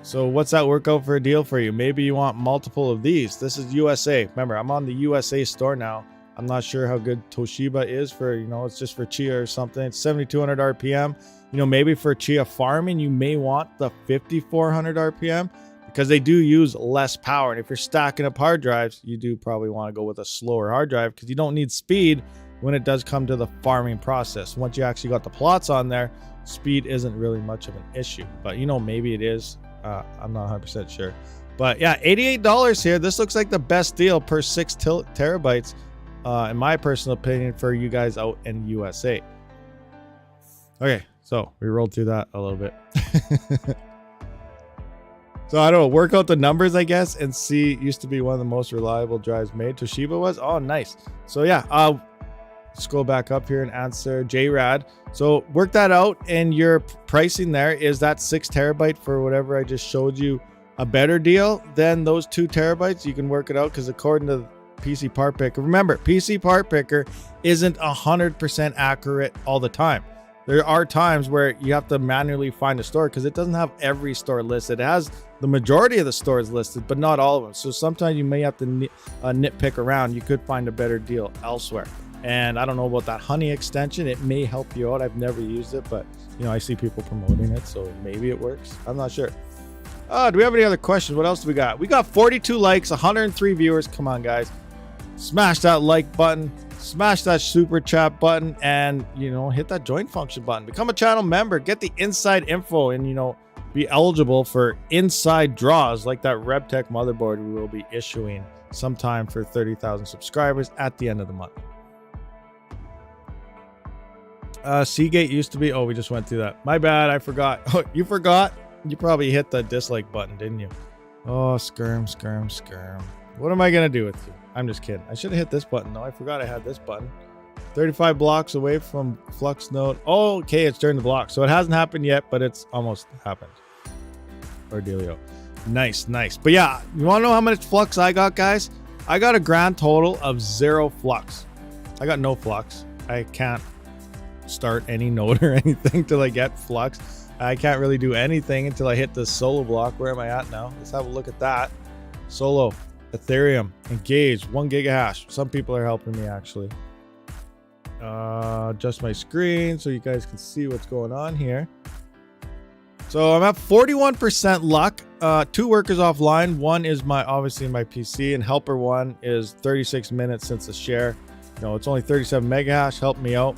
So what's that work out for a deal for you? Maybe you want multiple of these. This is USA. Remember, I'm on the USA store now. I'm not sure how good Toshiba is for, you know, it's just for Chia or something. It's 7,200 RPM. You know, maybe for Chia farming, you may want the 5,400 RPM because they do use less power. And if you're stacking up hard drives, you do probably want to go with a slower hard drive because you don't need speed when it does come to the farming process. Once you actually got the plots on there, speed isn't really much of an issue. But, you know, maybe it is. I'm not 100% sure. But yeah, $88 here. This looks like the best deal per 6 terabytes. In my personal opinion, for you guys out in USA. Okay, so we rolled through that a little bit. So I don't know, work out the numbers, I guess, and see. Used to be one of the most reliable drives made. Toshiba was. Oh, nice. So yeah, scroll back up here and answer JRAD. So work that out, and your pricing there is that 6 terabyte for whatever I just showed you a better deal than those 2 terabytes. You can work it out because according to PC Part Picker. Remember, PC Part Picker isn't 100% accurate all the time. There are times where you have to manually find a store because it doesn't have every store listed. It has the majority of the stores listed, but not all of them. So sometimes you may have to nitpick around. You could find a better deal elsewhere. And I don't know about that honey extension. It may help you out. I've never used it, but you know, I see people promoting it, so maybe it works. I'm not sure. Do we have any other questions? What else do we got? We got 42 likes, 103 viewers. Come on, guys. Smash that like button, smash that super chat button, and you know, hit that join function button. Become a channel member, get the inside info, and you know, be eligible for inside draws like that RebTech motherboard we will be issuing sometime for 30,000 subscribers at the end of the month. Seagate used to be. Oh, we just went through that. My bad, I forgot. Oh, you forgot? You probably hit the dislike button, didn't you? Oh, skirm. What am I gonna do with you? I'm just kidding. I should have hit this button though. I forgot I had this button. 35 blocks away from Flux node. Oh, okay, it's during the block. So it hasn't happened yet, but it's almost happened. Ardelio. Nice. But yeah, you want to know how much flux I got, guys? I got a grand total of 0 flux. I got no flux. I can't start any node or anything till I get flux. I can't really do anything until I hit this solo block. Where am I at now? Let's have a look at that. Solo. Ethereum, engage, 1 gigahash. Some people are helping me actually. Adjust my screen so you guys can see what's going on here. So I'm at 41% luck. 2 workers offline. One is obviously my PC, and helper 1 is 36 minutes since the share. It's only 37 mega hash. Help me out.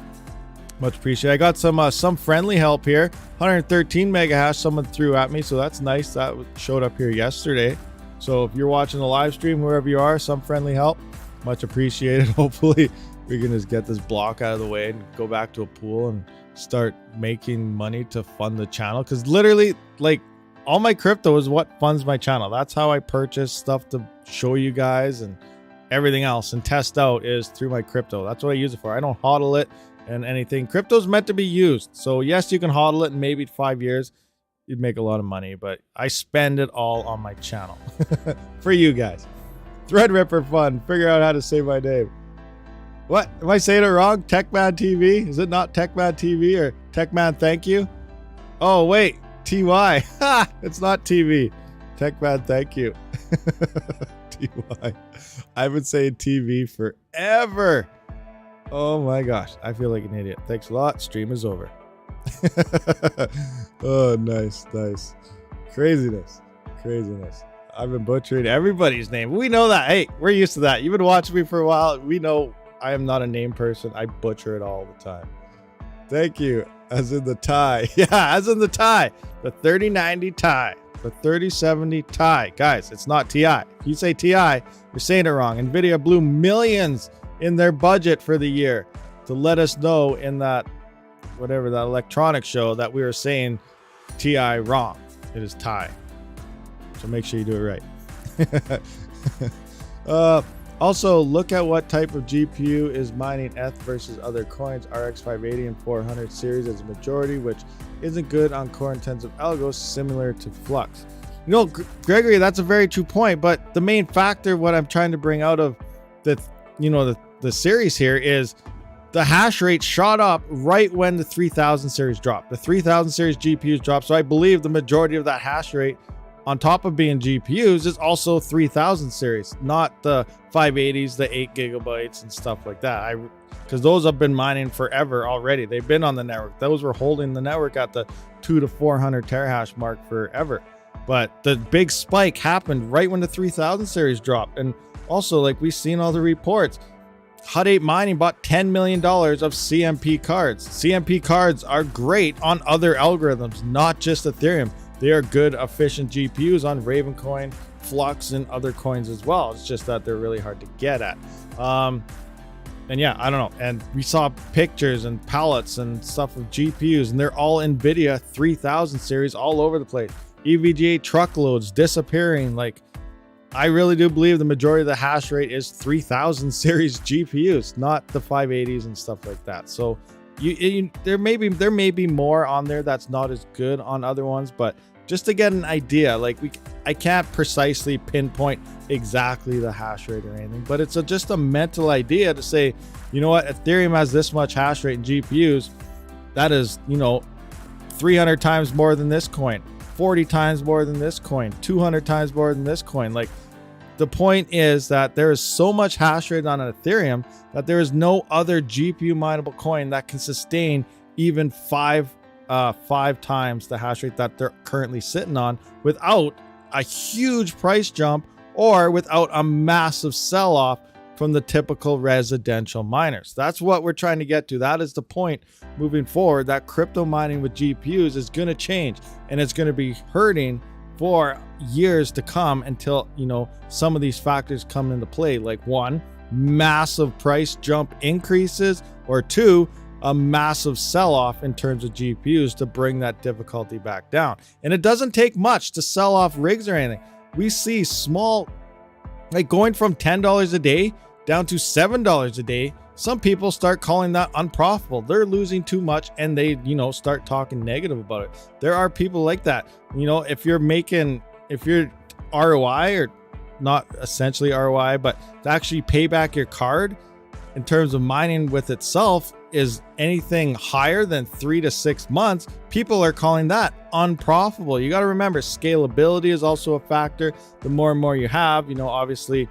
Much appreciated. I got some friendly help here. 113 mega hash someone threw at me, so that's nice. That showed up here yesterday. So if you're watching the live stream, wherever you are, some friendly help. Much appreciated. Hopefully we can just get this block out of the way and go back to a pool and start making money to fund the channel. Because literally, like, all my crypto is what funds my channel. That's how I purchase stuff to show you guys, and everything else and test out is through my crypto. That's what I use it for. I don't hodl it and anything. Crypto's meant to be used. So yes, you can hodl it, and maybe 5 years you'd make a lot of money, but I spend it all on my channel for you guys. Threadripper Fun. Figure out how to say my name. What? Am I saying it wrong? Techman TV? Is it not Techman TV or Techman Thank You? Oh, wait. TY. Ha! It's not TV. Techman Thank You. TY. I've been saying TV forever. Oh my gosh. I feel like an idiot. Thanks a lot. Stream is over. Oh, nice. Nice. Craziness. Craziness. I've been butchering everybody's name. We know that. Hey, we're used to that. You've been watching me for a while. We know I am not a name person. I butcher it all the time. Thank you. As in the tie. Yeah, as in the tie. The 3090 tie. The 3070 tie. Guys, it's not TI. If you say TI, you're saying it wrong. NVIDIA blew millions in their budget for the year to let us know in that, whatever, that electronics show that we were saying TI wrong. It is tie. So make sure you do it right. Also, look at what type of GPU is mining ETH versus other coins. RX 580 and 400 series as a majority, which isn't good on core intensive algos, similar to Flux. Gregory, that's a very true point, but the main factor, what I'm trying to bring out of the series here, is the hash rate shot up right when the 3000 series dropped. The 3000 series GPUs dropped, so I believe the majority of that hash rate, on top of being GPUs, is also 3000 series, not the 580s, the 8 gigabytes and stuff like that. Because those have been mining forever already. They've been on the network. Those were holding the network at the 200 to 400 terahash mark forever. But the big spike happened right when the 3000 series dropped. And also, like, we've seen all the reports, Hut 8 Mining bought $10 million of CMP cards. CMP cards are great on other algorithms, not just Ethereum. They are good, efficient GPUs on Ravencoin, Flux, and other coins as well. It's just that they're really hard to get at. And yeah, I don't know. And we saw pictures and palettes and stuff of GPUs, and they're all NVIDIA 3000 series all over the place. EVGA truckloads disappearing. Like, I really do believe the majority of the hash rate is 3000 series GPUs, not the 580s and stuff like that. So there may be more on there that's not as good on other ones, but just to get an idea, like, I can't precisely pinpoint exactly the hash rate or anything, but it's just a mental idea to say, you know what, Ethereum has this much hash rate in GPUs. That is, 300 times more than this coin, 40 times more than this coin, 200 times more than this coin. Like, the point is that there is so much hash rate on an Ethereum that there is no other GPU mineable coin that can sustain even five times the hash rate that they're currently sitting on without a huge price jump or without a massive sell-off from the typical residential miners. That's what we're trying to get to. That is the point moving forward, that crypto mining with GPUs is going to change, and it's going to be hurting for years to come until, some of these factors come into play. Like, 1, massive price jump increases, or 2, a massive sell-off in terms of GPUs to bring that difficulty back down. And it doesn't take much to sell off rigs or anything. We see small, like, going from $10 a day down to $7 a day. Some people start calling that unprofitable. They're losing too much, and they, start talking negative about it. There are people like that. If you're ROI, or not essentially ROI, but to actually pay back your card in terms of mining with itself is anything higher than 3 to 6 months, people are calling that unprofitable. You got to remember, scalability is also a factor. The more and more you have, obviously,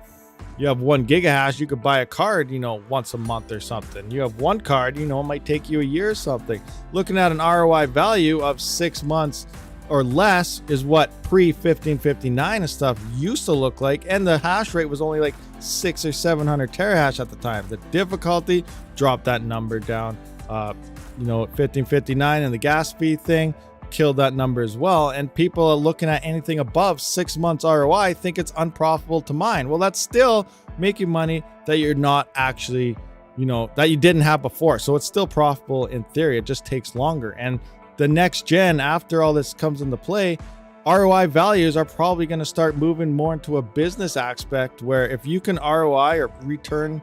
you have 1 gigahash, you could buy a card, once a month or something. You have 1 card, it might take you a year or something. Looking at an ROI value of 6 months or less is what pre-1559 and stuff used to look like, and the hash rate was only like 600 or 700 terahash at the time. The difficulty dropped that number down. 1559 and the gas fee thing killed that number as well, and people are looking at anything above 6 months ROI think it's unprofitable to mine. Well, that's still making money that you're not actually, that you didn't have before. So it's still profitable in theory. It just takes longer. And the next gen, after all this comes into play, ROI values are probably going to start moving more into a business aspect, where if you can ROI or return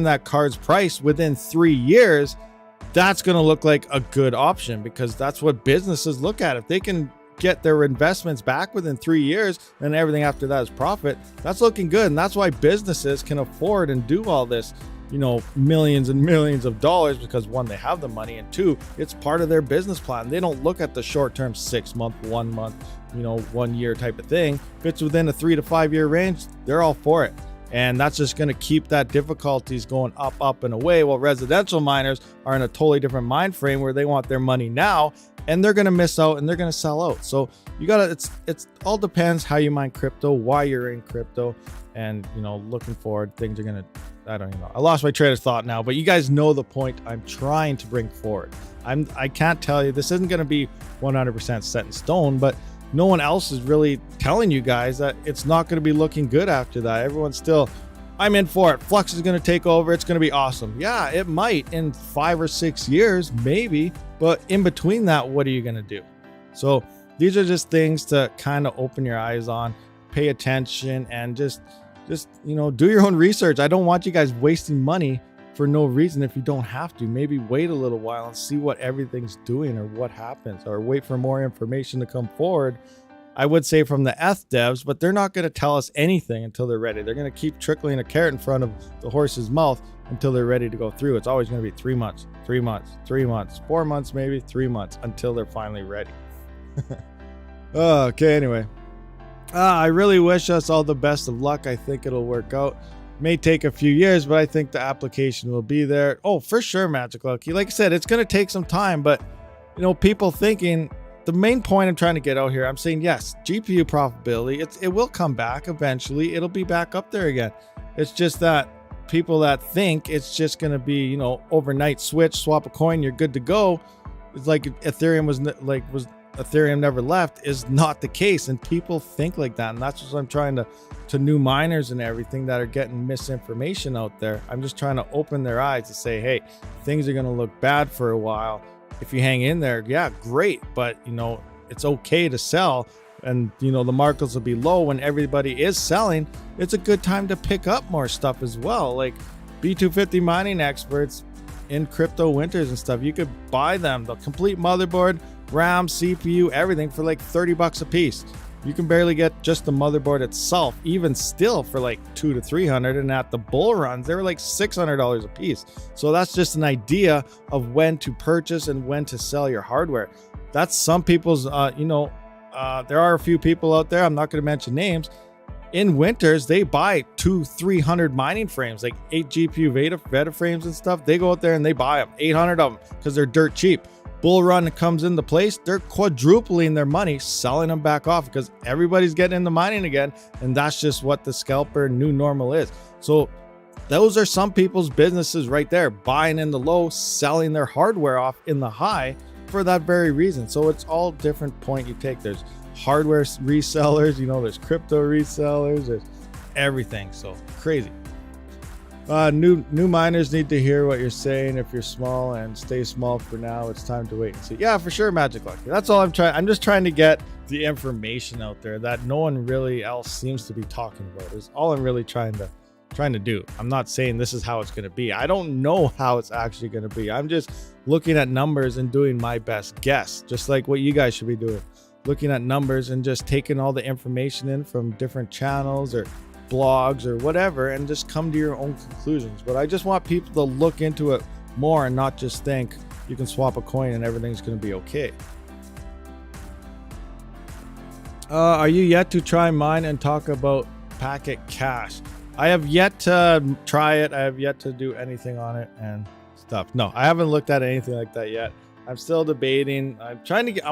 that card's price within 3 years, that's going to look like a good option, because that's what businesses look at. If they can get their investments back within 3 years and everything after that is profit, that's looking good. And that's why businesses can afford and do all this, millions and millions of dollars, because one, they have the money, and two, it's part of their business plan. They don't look at the short-term 6 month, 1 month, 1 year type of thing. If it's within a 3 to 5 year range, they're all for it. And that's just going to keep that difficulties going up and away, while residential miners are in a totally different mind frame where they want their money now, and they're going to miss out and they're going to sell out. So you got to, it's all depends how you mine crypto, why you're in crypto, and looking forward, things are going to, I don't even know. I lost my train of thought now, but you guys know the point I'm trying to bring forward. I can't tell you, this isn't going to be 100% set in stone, but no one else is really telling you guys that it's not going to be looking good after that. Everyone's still, I'm in for it. Flux is going to take over. It's going to be awesome. Yeah, it might in 5 or 6 years, maybe. But in between that, what are you going to do? So these are just things to kind of open your eyes on, pay attention, and just do your own research. I don't want you guys wasting money for no reason if you don't have to. Maybe wait a little while and see what everything's doing or what happens, or wait for more information to come forward. I would say from the ETH devs, but they're not going to tell us anything until they're ready. They're going to keep trickling a carrot in front of the horse's mouth until they're ready to go through. It's always going to be 3 months, 3 months, 3 months, 4 months, maybe 3 months, until they're finally ready. Okay, anyway. I really wish us all the best of luck. I think it'll work out. May take a few years, but I think the application will be there. Oh, for sure, Magic Lucky. Like I said, it's going to take some time, but people thinking, the main point I'm trying to get out here, I'm saying, yes, GPU profitability, it will come back eventually. It'll be back up there again. It's just that people that think it's just going to be, overnight switch, swap a coin, you're good to go. It's like Ethereum was Ethereum never left, is not the case. And people think like that. And that's what I'm trying to new miners and everything that are getting misinformation out there. I'm just trying to open their eyes to say, hey, things are going to look bad for a while. If you hang in there, yeah, great. But, it's okay to sell. And, the markets will be low when everybody is selling. It's a good time to pick up more stuff as well. Like B250 mining experts in crypto winters and stuff, you could buy them, the complete motherboard, RAM, CPU, everything for like $30 a piece. You can barely get just the motherboard itself, even still, for like $200 to $300. And at the bull runs, they were like $600 a piece. So that's just an idea of when to purchase and when to sell your hardware. That's some people's, there are a few people out there, I'm not going to mention names. In winters, they buy 200-300 mining frames, like 8 GPU Veta frames and stuff. They go out there and they buy them, 800 of them, because they're dirt cheap. Bull run comes into place, they're quadrupling their money, selling them back off, because everybody's getting into mining again, and that's just what the scalper new normal is. So those are some people's businesses right there, buying in the low, selling their hardware off in the high for that very reason. So it's all different point you take. There's hardware resellers, there's crypto resellers, there's everything. So crazy. New miners need to hear what you're saying. If you're small, and stay small for now, it's time to wait and see. Yeah, for sure, Magic Lucky. That's all I'm trying. I'm just trying to get the information out there that no one really else seems to be talking about. Is all I'm really trying to do. I'm not saying this is how it's going to be. I don't know how it's actually going to be. I'm just looking at numbers and doing my best guess, just like what you guys should be doing. Looking at numbers and just taking all the information in from different channels or blogs or whatever, and just come to your own conclusions. But I just want people to look into it more and not just think you can swap a coin and everything's going to be okay. Are you yet to try mine and talk about Packet Cash? I have yet to try it. I have yet to do anything on it and stuff. No, I haven't looked at anything like that yet. I'm still debating. I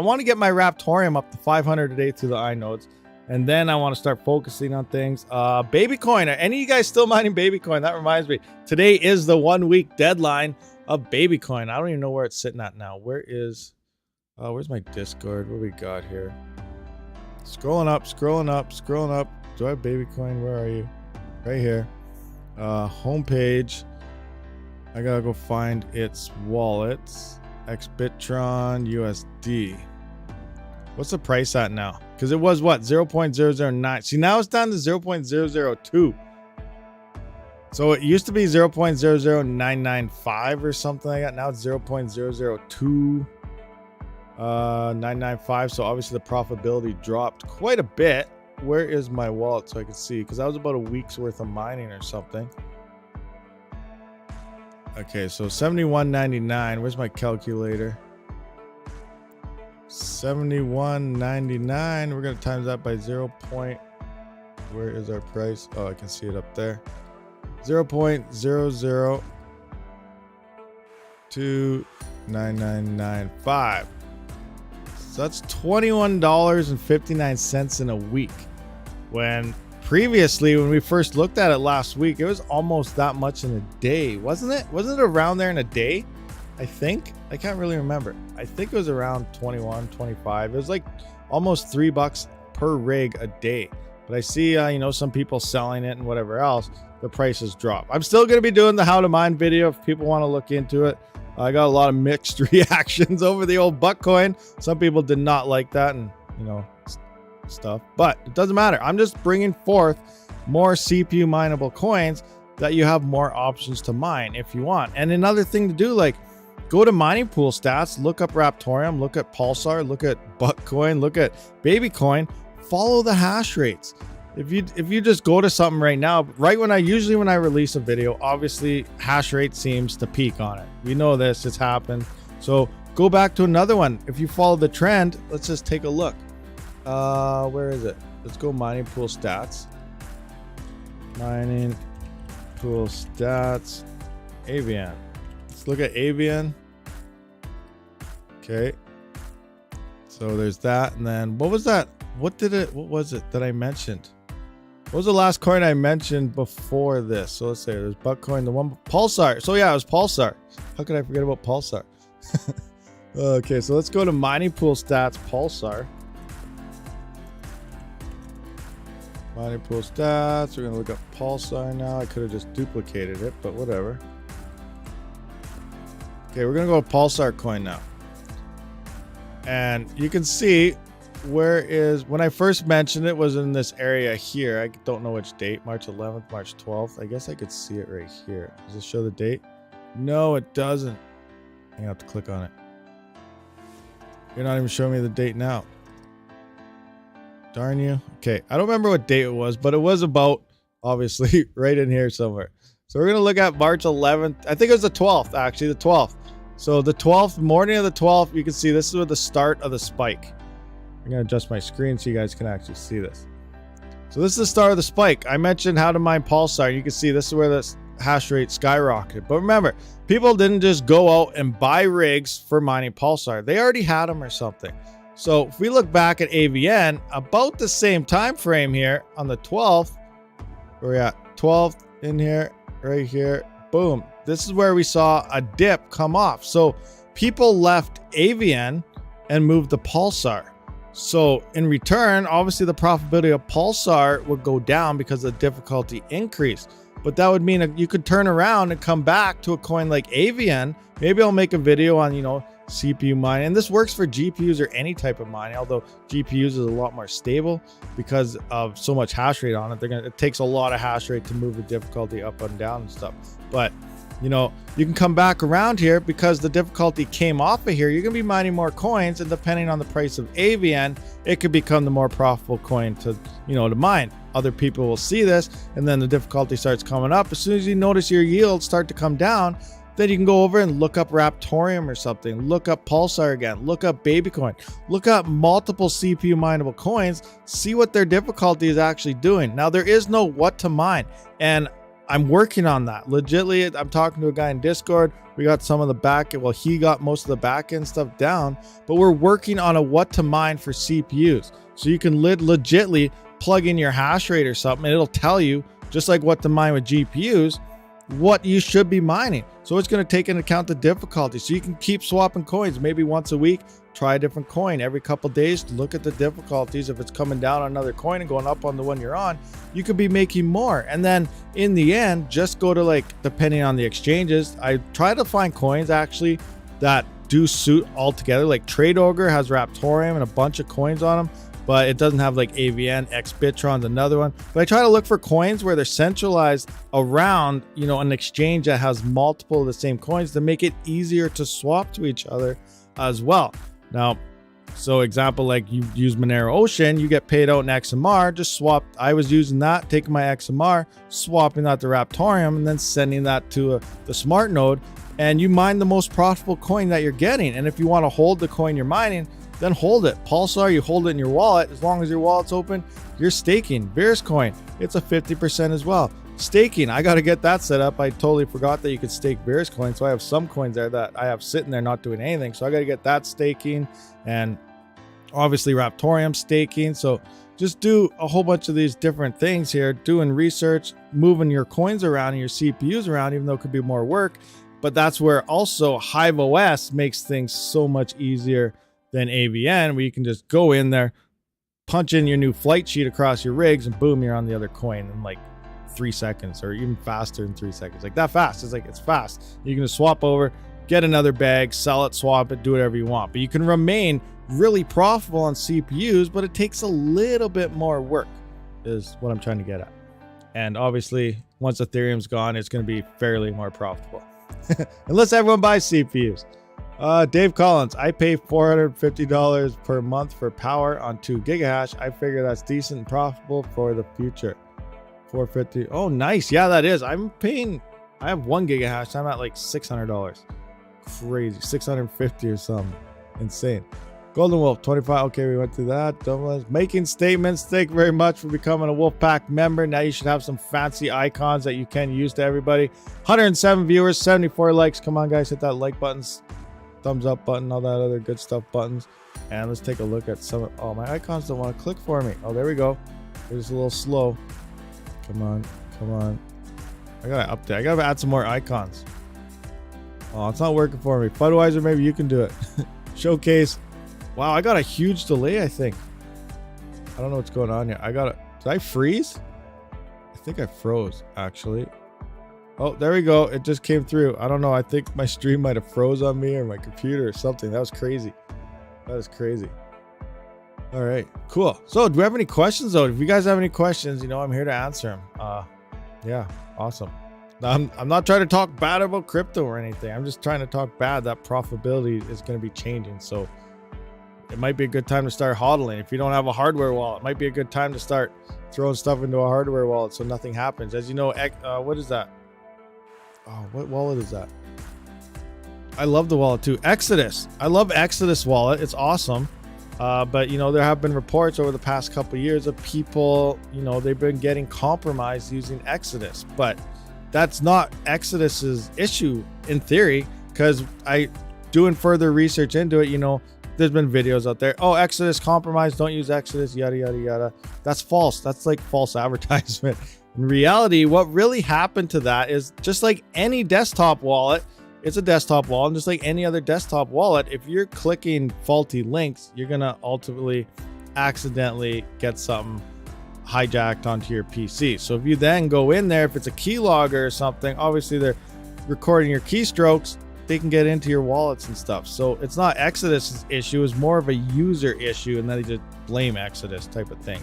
want to get my Raptorium up to 500 a day through the inodes. And then I want to start focusing on things. Babycoin. Are any of you guys still mining Babycoin? That reminds me. Today is the 1 week deadline of Babycoin. I don't even know where it's sitting at now. Where's my Discord? What do we got here? Scrolling up. Do I have Babycoin? Where are you? Right here. Homepage. I gotta go find its wallets. XBitTron USD. What's the price at now? Because it was what? 0.009. See, now it's down to 0.002. So it used to be 0.00995 or something like that. Now it's 0.002 995. So obviously the profitability dropped quite a bit. Where is my wallet so I can see? Because that was about a week's worth of mining or something. Okay, so 71.99. Where's my calculator? 71.99. We're gonna times that by 0. Where is our price? Oh, I can see it up there. 0.00299995. So that's $21.59 in a week. When previously, when we first looked at it last week, it was almost that much in a day, wasn't it? Wasn't it around there in a day? I think. I can't really remember. I think it was around 21, 25. It was like almost $3 per rig a day. But I see, some people selling it and whatever else. The prices drop. I'm still going to be doing the how to mine video if people want to look into it. I got a lot of mixed reactions over the old Buckcoin. Some people did not like that and, stuff. But it doesn't matter. I'm just bringing forth more CPU mineable coins that you have more options to mine if you want. And another thing to do, like, go to mining pool stats, look up Raptorium, look at Pulsar, look at Buckcoin, look at Babycoin, follow the hash rates. If you just go to something right now, right when I release a video, obviously hash rate seems to peak on it. We know this, it's happened. So go back to another one. If you follow the trend, let's just take a look. Where is it? Let's go mining pool stats. Mining pool stats. Avian. Let's look at Avian. Okay. So there's that. And then what was that? What was it that I mentioned? What was the last coin I mentioned before this? So let's say there's Buckcoin, the one Pulsar. So yeah, it was Pulsar. How could I forget about Pulsar? Okay, so let's go to mining pool stats, Pulsar. Mining pool stats. We're gonna look up Pulsar now. I could have just duplicated it, but whatever. Okay, we're gonna go with Pulsar coin now. And you can see when I first mentioned it was in this area here. I don't know which date, March 11th, March 12th. I guess I could see it right here. Does it show the date? No, it doesn't. I have to click on it. You're not even showing me the date now. Darn you. Okay, I don't remember what date it was, but it was about, obviously, right in here somewhere. So we're going to look at March 11th. I think it was the 12th, actually, the 12th. So the 12th, morning of the 12th, you can see this is where the start of the spike. I'm going to adjust my screen so you guys can actually see this. So this is the start of the spike. I mentioned how to mine Pulsar. You can see this is where the hash rate skyrocketed. But remember, people didn't just go out and buy rigs for mining Pulsar. They already had them or something. So if we look back at AVN, about the same time frame here on the 12th, where we're at 12th in here, right here, boom. This is where we saw a dip come off. So people left AVN and moved to Pulsar. So in return, obviously the profitability of Pulsar would go down because the difficulty increased. But that would mean that you could turn around and come back to a coin like AVN. Maybe I'll make a video on, CPU mining. And this works for GPUs or any type of mining, although GPUs is a lot more stable because of so much hash rate on it. It takes a lot of hash rate to move the difficulty up and down and stuff. But you can come back around here because the difficulty came off of here. You're going to be mining more coins, and depending on the price of AVN, it could become the more profitable coin to mine. Other people will see this, and then the difficulty starts coming up. As soon as you notice your yields start to come down, then you can go over and look up Raptorium or something, look up Pulsar again, look up Babycoin, look up multiple CPU mineable coins, see what their difficulty is actually doing. Now, there is no what to mine, and I'm working on that. Legitly, I'm talking to a guy in Discord. We got some of the back, well, he got most of the back end stuff down, but we're working on a what to mine for CPUs. So you can legitly plug in your hash rate or something, and it'll tell you, just like what to mine with GPUs, what you should be mining. So it's going to take into account the difficulty. So you can keep swapping coins, maybe once a week, try a different coin every couple days, look at the difficulties. If it's coming down on another coin and going up on the one you're on, you could be making more. And then in the end, just go to, like, depending on the exchanges, I try to find coins actually that do suit all together. Like Trade Ogre has Raptorium and a bunch of coins on them, but it doesn't have like AVN. Xbitron's another one. But I try to look for coins where they're centralized around, you know, an exchange that has multiple of the same coins to make it easier to swap to each other as well. Now, so example, like you use Monero Ocean, you get paid out in XMR, just swap. I was using that, taking my XMR, swapping that to Raptorium, and then sending that to the smart node, and you mine the most profitable coin that you're getting. And if you want to hold the coin you're mining, then hold it. Pulsar, you hold it in your wallet. As long as your wallet's open, you're staking. Veruscoin, it's a 50% as well. Staking, I got to get that set up. I totally forgot that you could stake Veruscoin. So I have some coins there that I have sitting there not doing anything. So I got to get that staking, and obviously Raptorium staking. So just do a whole bunch of these different things here, doing research, moving your coins around and your CPUs around, even though it could be more work. But that's where also Hive OS makes things so much easier than AVN, where you can just go in there, punch in your new flight sheet across your rigs, and boom, you're on the other coin in like 3 seconds, or even faster in 3 seconds. Like that fast. It's like, it's fast. You can just swap over, get another bag, sell it, swap it, do whatever you want. But you can remain really profitable on CPUs, but it takes a little bit more work, is what I'm trying to get at. And obviously, once Ethereum's gone, it's going to be fairly more profitable. Unless everyone buys CPUs. Dave Collins, I pay $450 per month for power on 2 gigahash. I figure that's decent and profitable for the future. $450. Oh, nice. Yeah, that is. I'm paying, I have 1 gigahash. I'm at like $600. Crazy. 650 or something. Insane. Golden Wolf, 25. Okay, we went through that. Dumblins. Making statements. Thank you very much for becoming a Wolfpack member. Now you should have some fancy icons that you can use to everybody. 107 viewers, 74 likes. Come on, guys. Hit that like buttons, thumbs up button, all that other good stuff buttons. And let's take a look at some. Oh, my icons don't want to click for me. Oh, there we go. It was a little slow. Come on. Come on. I got to update. I got to add some more icons. Oh, it's not working for me. Budweiser, maybe you can do it. Showcase. Wow, I got a huge delay, I think. I don't know what's going on here. Did I freeze? I think I froze, actually. Oh, there we go. It just came through. I don't know. I think my stream might have froze on me, or my computer or something. That was crazy. That is crazy. All right, cool. So do we have any questions, though? If you guys have any questions, you know, I'm here to answer them. Yeah, awesome. I'm not trying to talk bad about crypto or anything. I'm just trying to talk bad that profitability is going to be changing. So it might be a good time to start hodling. If you don't have a hardware wallet, it might be a good time to start throwing stuff into a hardware wallet so nothing happens. As you know, what is that? Oh, what wallet is that? I love the wallet too. Exodus. I love Exodus wallet. It's awesome. But, you know, there have been reports over the past couple of years of people, you know, they've been getting compromised using Exodus. But that's not Exodus's issue in theory, because doing further research into it, you know, there's been videos out there. Oh, Exodus compromised. Don't use Exodus. Yada, yada, yada. That's false. That's like false advertisement. In reality, what really happened to that is just like any desktop wallet, it's a desktop wallet. And just like any other desktop wallet, if you're clicking faulty links, you're going to ultimately accidentally get something hijacked onto your PC. So if you then go in there, if it's a keylogger or something, obviously they're recording your keystrokes, they can get into your wallets and stuff. So it's not Exodus's issue, it's more of a user issue, and then they just blame Exodus type of thing.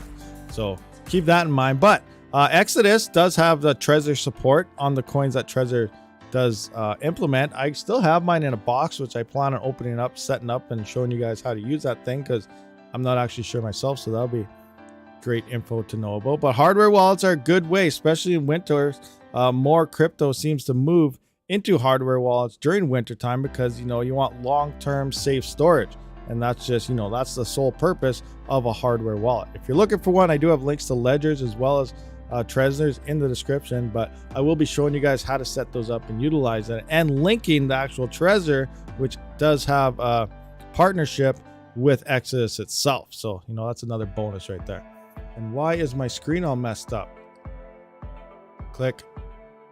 So keep that in mind. But Exodus does have the Trezor support on the coins that Trezor does implement. I still have mine in a box, which I plan on opening up, setting up, and showing you guys how to use that thing, because I'm not actually sure myself. So that'll be great info to know about. But hardware wallets are a good way, especially in winters. More crypto seems to move into hardware wallets during wintertime, because, you know, you want long-term safe storage, and that's just, you know, that's the sole purpose of a hardware wallet. If you're looking for one, I do have links to ledgers as well as Trezors in the description, but I will be showing you guys how to set those up and utilize it, and linking the actual Trezor, which does have a partnership with Exodus itself. So, you know, that's another bonus right there. And why is my screen all messed up? Click.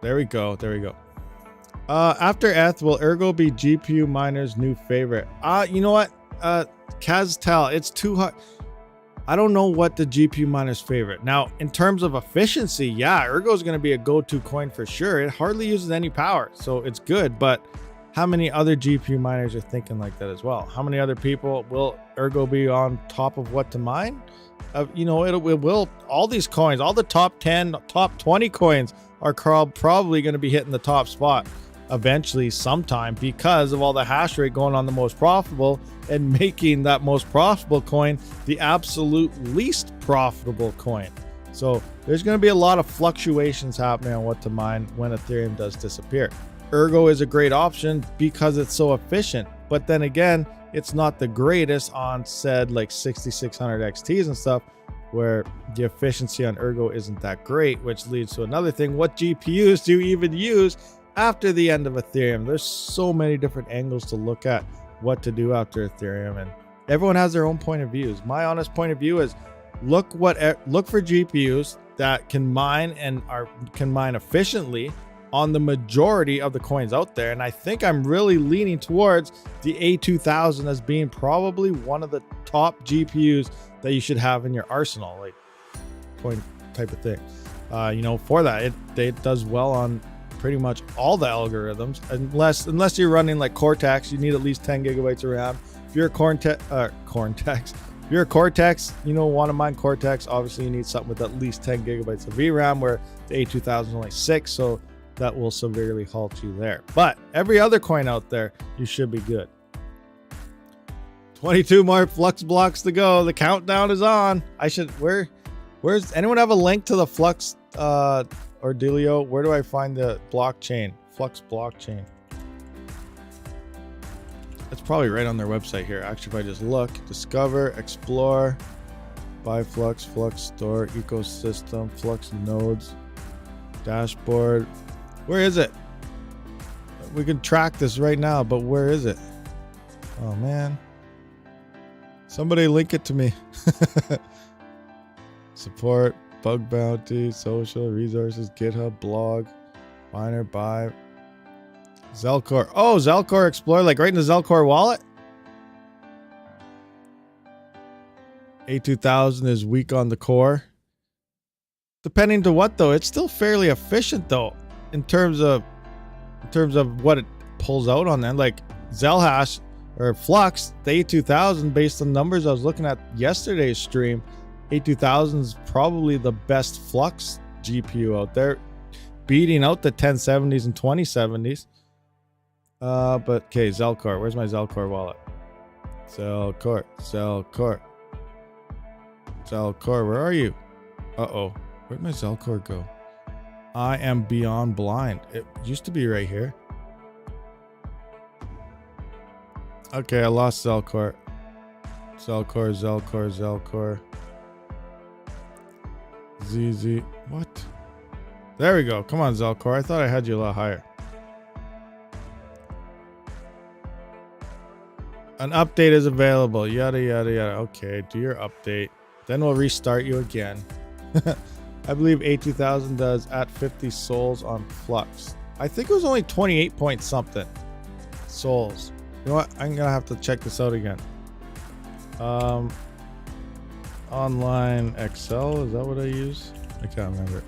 There we go. There we go. After ETH, will Ergo be GPU miners' new favorite? You know what? Kaztal, it's too hard. I don't know what the GPU miner's favorite. Now, in terms of efficiency, yeah, Ergo is going to be a go-to coin for sure. It hardly uses any power, so it's good. But how many other GPU miners are thinking like that as well? How many other people will Ergo be on top of what to mine? You know, it will. All these coins, all the top 10, top 20 coins are probably going to be hitting the top spot eventually sometime because of all the hash rate going on the most profitable and making that most profitable coin the absolute least profitable coin. So there's going to be a lot of fluctuations happening on what to mine when Ethereum does disappear. Ergo is a great option because it's so efficient, but then again, it's not the greatest on said like 6600 XTs and stuff, where the efficiency on Ergo isn't that great, which leads to another thing. What GPUs do you even use after the end of Ethereum? There's so many different angles to look at what to do after Ethereum, and everyone has their own point of views. My honest point of view is look for GPUs that can mine and can mine efficiently on the majority of the coins out there. And I think I'm really leaning towards the A2000 as being probably one of the top GPUs that you should have in your arsenal, like coin type of thing. You know, for that, it does well on pretty much all the algorithms, unless you're running like Cortex. You need at least 10 gigabytes of RAM. If you're a Cortex, if you're a Cortex, you know, want to mine Cortex, obviously you need something with at least 10 gigabytes of VRAM, where the A2000 is only 6, so that will severely halt you there. But every other coin out there, you should be good. 22 more Flux blocks to go. The countdown is on. Where's anyone have a link to the Flux or Delio? Where do I find the blockchain? Flux blockchain. It's probably right on their website here. Actually, if I just look, discover, explore, buy Flux, Flux store, ecosystem, Flux nodes, dashboard. Where is it? We can track this right now, but where is it? Oh man. Somebody link it to me. Support, bug bounty, social, resources, GitHub, blog, miner, buy, Zelcore. Oh, Zelcore Explorer, like right in the Zelcore wallet? A2000 is weak on the core. Depending to what though, it's still fairly efficient though, in terms of what it pulls out on then. Like Zelhash or Flux, the A2000, based on numbers I was looking at yesterday's stream, A2000 is probably the best Flux GPU out there, beating out the 1070s and 2070s. But okay, Zelcore. Where's my Zelcore wallet? Zelcore. Where are you? Uh-oh. Where'd my Zelcore go? I am beyond blind. It used to be right here. Okay, I lost Zelcore. Zelcore. ZZ. What? There we go. Come on, Zelcore. I thought I had you a lot higher. An update is available. Yada, yada, yada. Okay, do your update. Then we'll restart you again. I believe A2000 does at 50 souls on Flux. I think it was only 28 point something souls. You know what? I'm gonna have to check this out again. Online Excel, is that what I use? I can't remember.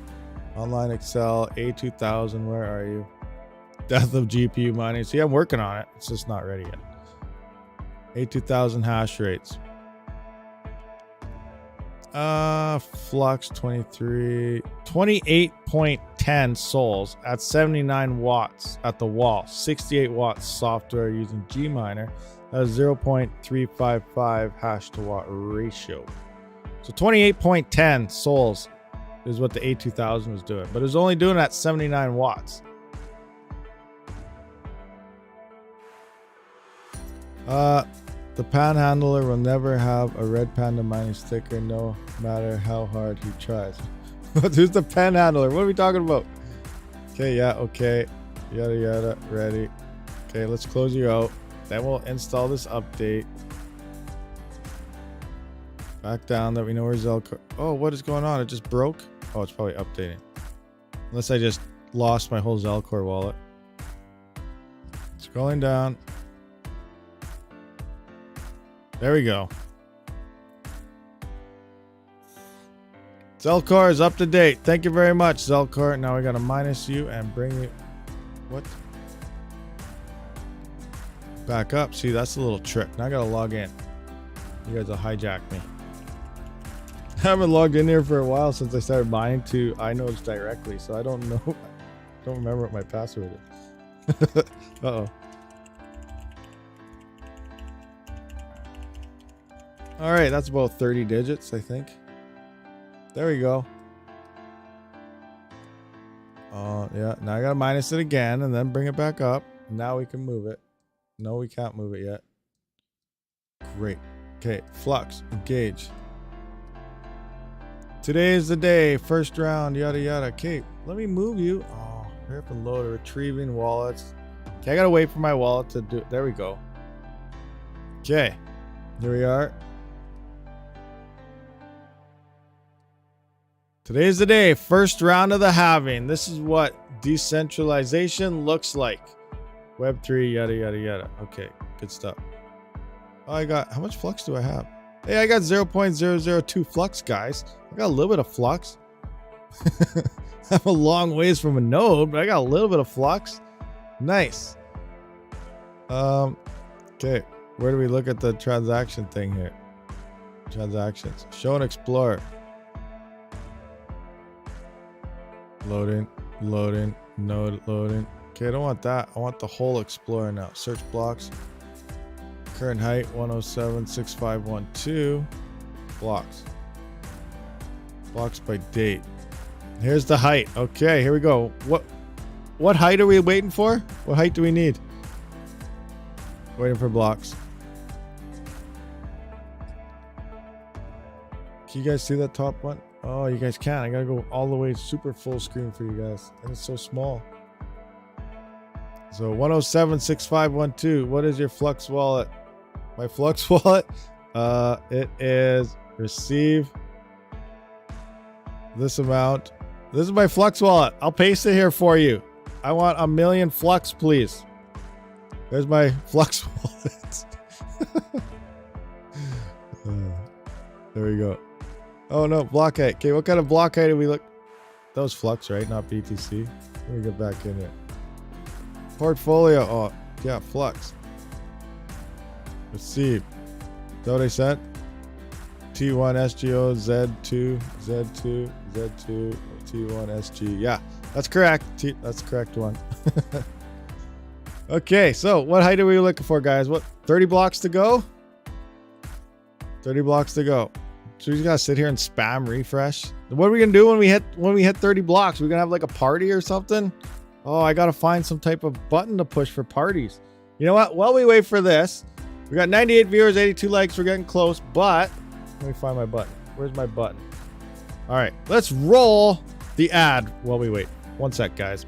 Online Excel, A2000, where are you? Death of GPU mining. See, I'm working on it. It's just not ready yet. A2000 hash rates. Flux 28.10 souls at 79 watts at the wall, 68 watts software using GMiner. That is 0.355 hash to watt ratio. So 28.10 souls is what the A2000 was doing, but it was only doing it at 79 watts. The panhandler will never have a red panda mining sticker, no matter how hard he tries. Who's the pen handler? What are we talking about? Okay, yeah, okay. Yada, yada, ready. Okay, let's close you out. Then we'll install this update. Back down that we know where Zelcore. Oh, what is going on? It just broke? Oh, it's probably updating. Unless I just lost my whole Zelcore wallet. Scrolling down. There we go. Zelcore is up to date. Thank you very much, Zelcore. Now we gotta minus you and bring you. What? Back up. See, that's a little trick. Now I gotta log in. You guys will hijack me. I haven't logged in here for a while since I started mining to iNodes directly, so I don't know. I don't remember what my password is. Uh-oh. All right, that's about 30 digits, I think. There we go. Yeah, now I gotta minus it again and then bring it back up. Now we can move it. No, we can't move it yet. Great. Okay, flux, engage. Today is the day, first round, yada yada. Okay, let me move you. Oh, hurry up and load retrieving wallets. Okay, I gotta wait for my wallet to do. There we go. Okay, here we are. Today's the day, first round of the halving. This is what decentralization looks like. Web3, yada, yada, yada. Okay, good stuff. Oh, I got, how much flux do I have? Hey, I got 0.002 flux, guys. I got a little bit of flux. I'm a long ways from a node, but I got a little bit of flux. Nice. Okay, where do we look at the transaction thing here? Transactions. Show and explore. Loading, loading, node loading. Okay, I don't want that. I want the whole explorer now. Search blocks. Current height 107.6512. Blocks. Blocks by date. Here's the height. Okay, here we go. What height are we waiting for? What height do we need? Waiting for blocks. Can you guys see that top one? Oh, you guys can't. I gotta go all the way super full screen for you guys. And it's so small. So 107.6512. What is your Flux wallet? My Flux wallet? It is receive this amount. This is my Flux wallet. I'll paste it here for you. I want 1 million Flux, please. There's my Flux wallet. There we go. Oh no, block height. Okay, what kind of block height do we look? That was Flux, right? Not BTC. Let me get back in here. Portfolio. Oh, yeah, Flux. Receive. Is that what I said? T1 SGO Z2 Z2 Z2 T1 SG. Yeah, that's correct. That's the correct one. Okay, so what height are we looking for, guys? What, 30 blocks to go? 30 blocks to go. So we just gotta sit here and spam refresh. What are we gonna do when we hit 30 blocks? We're gonna have like a party or something? Oh, I gotta find some type of button to push for parties. You know what? While we wait for this, we got 98 viewers, 82 likes. We're getting close, but let me find my button. Where's my button? All right, let's roll the ad while we wait. One sec, guys.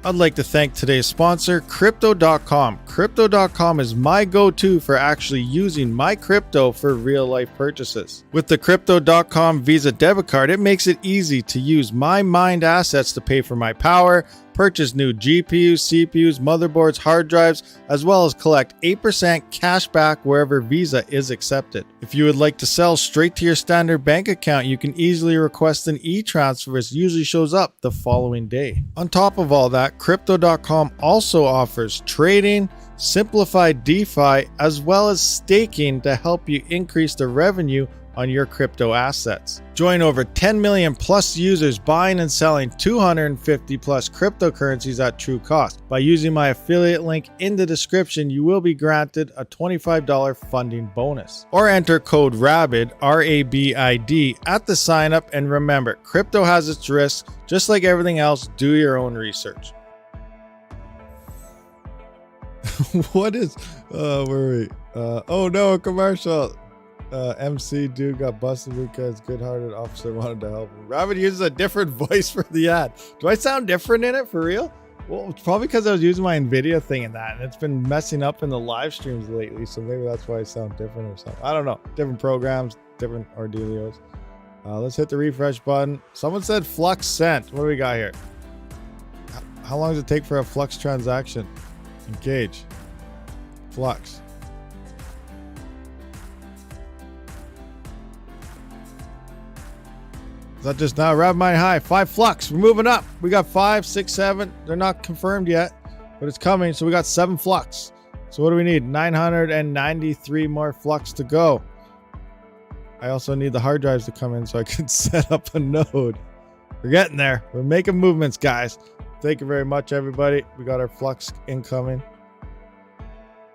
I'd like to thank today's sponsor, Crypto.com. Crypto.com is my go-to for actually using my crypto for real-life purchases. With the Crypto.com Visa debit card, it makes it easy to use my mined assets to pay for my power, purchase new GPUs, CPUs, motherboards, hard drives, as well as collect 8% cash back wherever Visa is accepted. If you would like to sell straight to your standard bank account, you can easily request an e-transfer. It usually shows up the following day. On top of all that, Crypto.com also offers trading, simplified DeFi, as well as staking to help you increase the revenue on your crypto assets. Join over 10 million plus users buying and selling 250 plus cryptocurrencies at true cost. By using my affiliate link in the description, you will be granted a $25 funding bonus. Or enter code RABID, R-A-B-I-D, at the sign up, and remember, crypto has its risks. Just like everything else, do your own research. What is, where are we? Oh no, a commercial. MC dude got busted because good-hearted officer wanted to help him. Rabid uses a different voice for the ad. Do I sound different in it for real? Well, it's probably because I was using my NVIDIA thing in that, and it's been messing up in the live streams lately, so maybe that's why I sound different or something. I don't know. Different programs, different Ordelios. Let's hit the refresh button. Someone said Flux sent. What do we got here? How long does it take for a Flux transaction? Engage. Flux. Is that just now? RabidMining high. 5 Flux. We're moving up. We got 5, 6, 7. They're not confirmed yet, but it's coming. So we got 7 Flux. So what do we need? 993 more Flux to go. I also need the hard drives to come in so I can set up a node. We're getting there. We're making movements, guys. Thank you very much, everybody. We got our Flux incoming.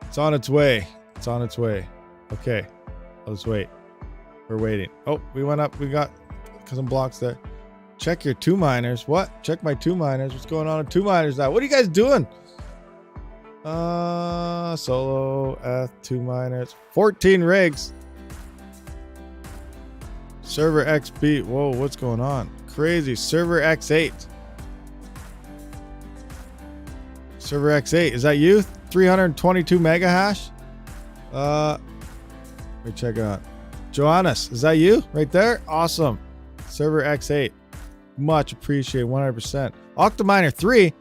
It's on its way. It's on its way. Okay. Let's wait. We're waiting. Oh, we went up. We got some blocks there. Check your 2 miners. What? Check my 2 miners. What's going on with 2 miners now? What are you guys doing? Solo F 2 miners. 14 rigs. Server XB. Whoa, what's going on? Crazy. Server X8. Server X8. Is that you? 322 mega hash? Let me check it out. Johannes, is that you right there? Awesome. Server X8. Much appreciated. 100%. OCTOMINER 3.